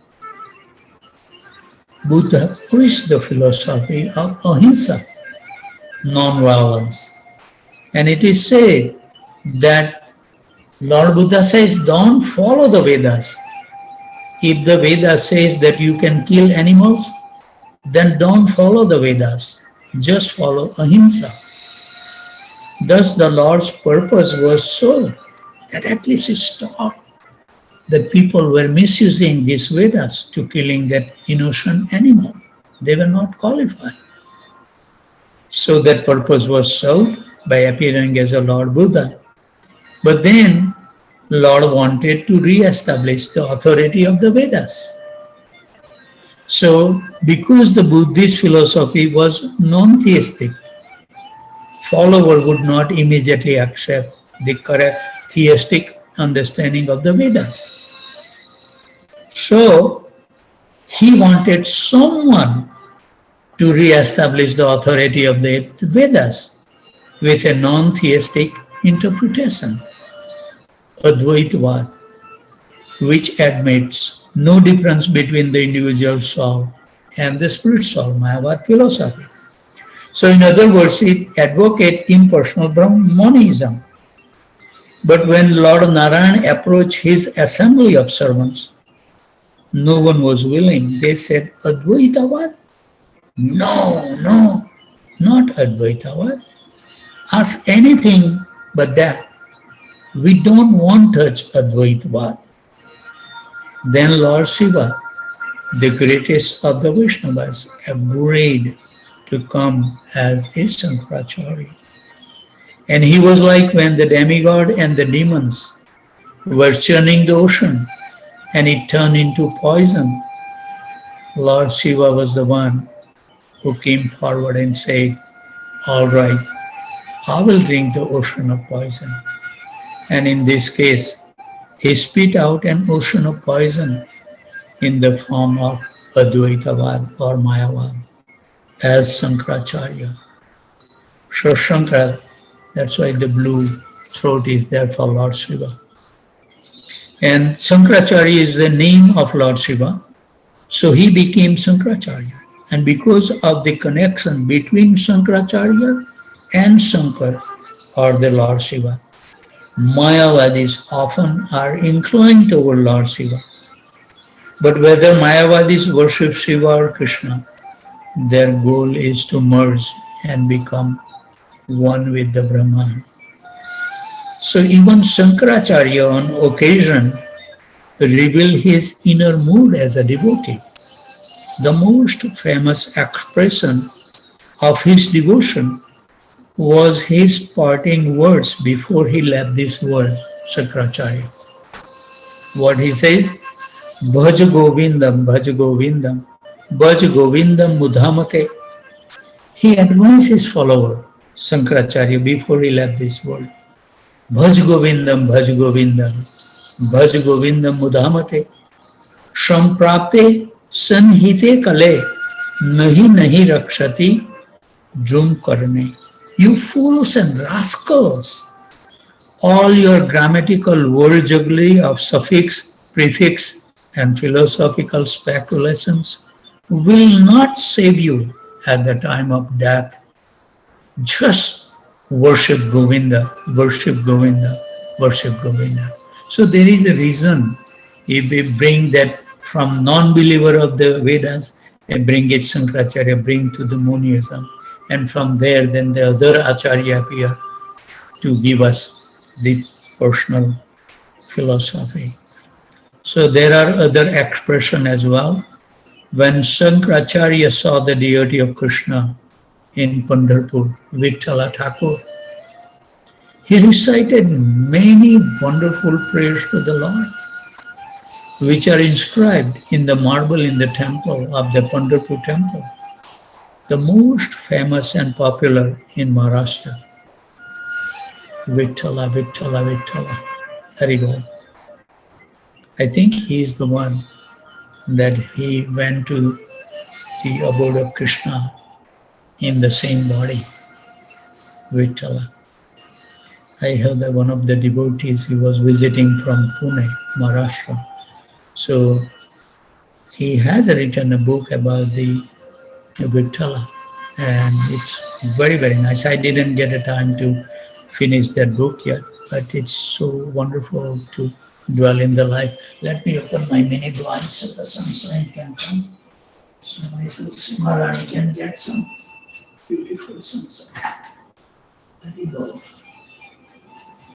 Buddha preached the philosophy of ahimsa, non-violence. And it is said that Lord Buddha says, don't follow the Vedas. If the Veda says that you can kill animals, then don't follow the Vedas. Just follow ahimsa. Thus the Lord's purpose was so that at least stop that people were misusing these Vedas to killing that innocent animal. They were not qualified. So that purpose was served by appearing as a Lord Buddha. But then Lord wanted to re-establish the authority of the Vedas. So because the Buddhist philosophy was non-theistic, follower would not immediately accept the correct theistic understanding of the Vedas. So he wanted someone to re-establish the authority of the Vedas with a non-theistic interpretation, Advaitavad, which admits no difference between the individual soul and the spirit soul, Mayavad philosophy. So in other words, it advocates impersonal Brahmanism. But when Lord Narayan approached his assembly of servants, no one was willing. They said, Advaitavad? No, no, not Advaitavad. Ask anything but that. We don't want to touch Advaitavad. Then Lord Shiva, the greatest of the Vaishnavas, agreed to come as a Sankaracharya. And he was like when the demigod and the demons were churning the ocean and it turned into poison. Lord Shiva was the one who came forward and said, all right, I will drink the ocean of poison. And in this case, he spit out an ocean of poison in the form of Advaitavad or Mayavad as Sankaracharya. So Shankara, that's why the blue throat is there for Lord Shiva. And Sankaracharya is the name of Lord Shiva. So he became Sankaracharya. And because of the connection between Sankaracharya and Shankar or the Lord Shiva, Mayavadis often are inclined toward Lord Shiva. But whether Mayavadis worship Shiva or Krishna, their goal is to merge and become one with the Brahman. So even Shankaracharya on occasion revealed his inner mood as a devotee. The most famous expression of his devotion was his parting words before he left this world, Shankaracharya. What he says, Bhaj Govindam, Bhaj Govindam, Bhaj Govindam Mudhamate. He advised his follower, Shankaracharya, before he left this world. Bhaj Govindam, Bhaj Govindam, Bhaj Govindam Mudhamate. Samprapte sanhite kale, nahi nahi rakshati jum karne. You fools and rascals, all your grammatical word jugglery of suffix, prefix, and philosophical speculations will not save you at the time of death. Just worship Govinda, worship Govinda, worship Govinda. So there is a reason if we bring that from non-believer of the Vedas, and bring it Shankaracharya, bring to the monism. And from there, then the other Acharya appear to give us the personal philosophy. So there are other expressions as well. When Shankaracharya saw the deity of Krishna in Pandharpur, Vithala Thakur, he recited many wonderful prayers to the Lord, which are inscribed in the marble in the temple of the Pandharpur temple, the most famous and popular in Maharashtra. Vithala, Vithala, Vithala, Haribol. I think he is the one that he went to the abode of Krishna in the same body, Vithala. I heard that one of the devotees, he was visiting from Pune, Maharashtra. So he has written a book about the Vithala, and it's very, very nice. I didn't get a time to finish that book yet, but it's so wonderful to dwell in the life. Let me open my mini blinds so the sunshine can come, so my Maharani can get some beautiful sunset. Let me go.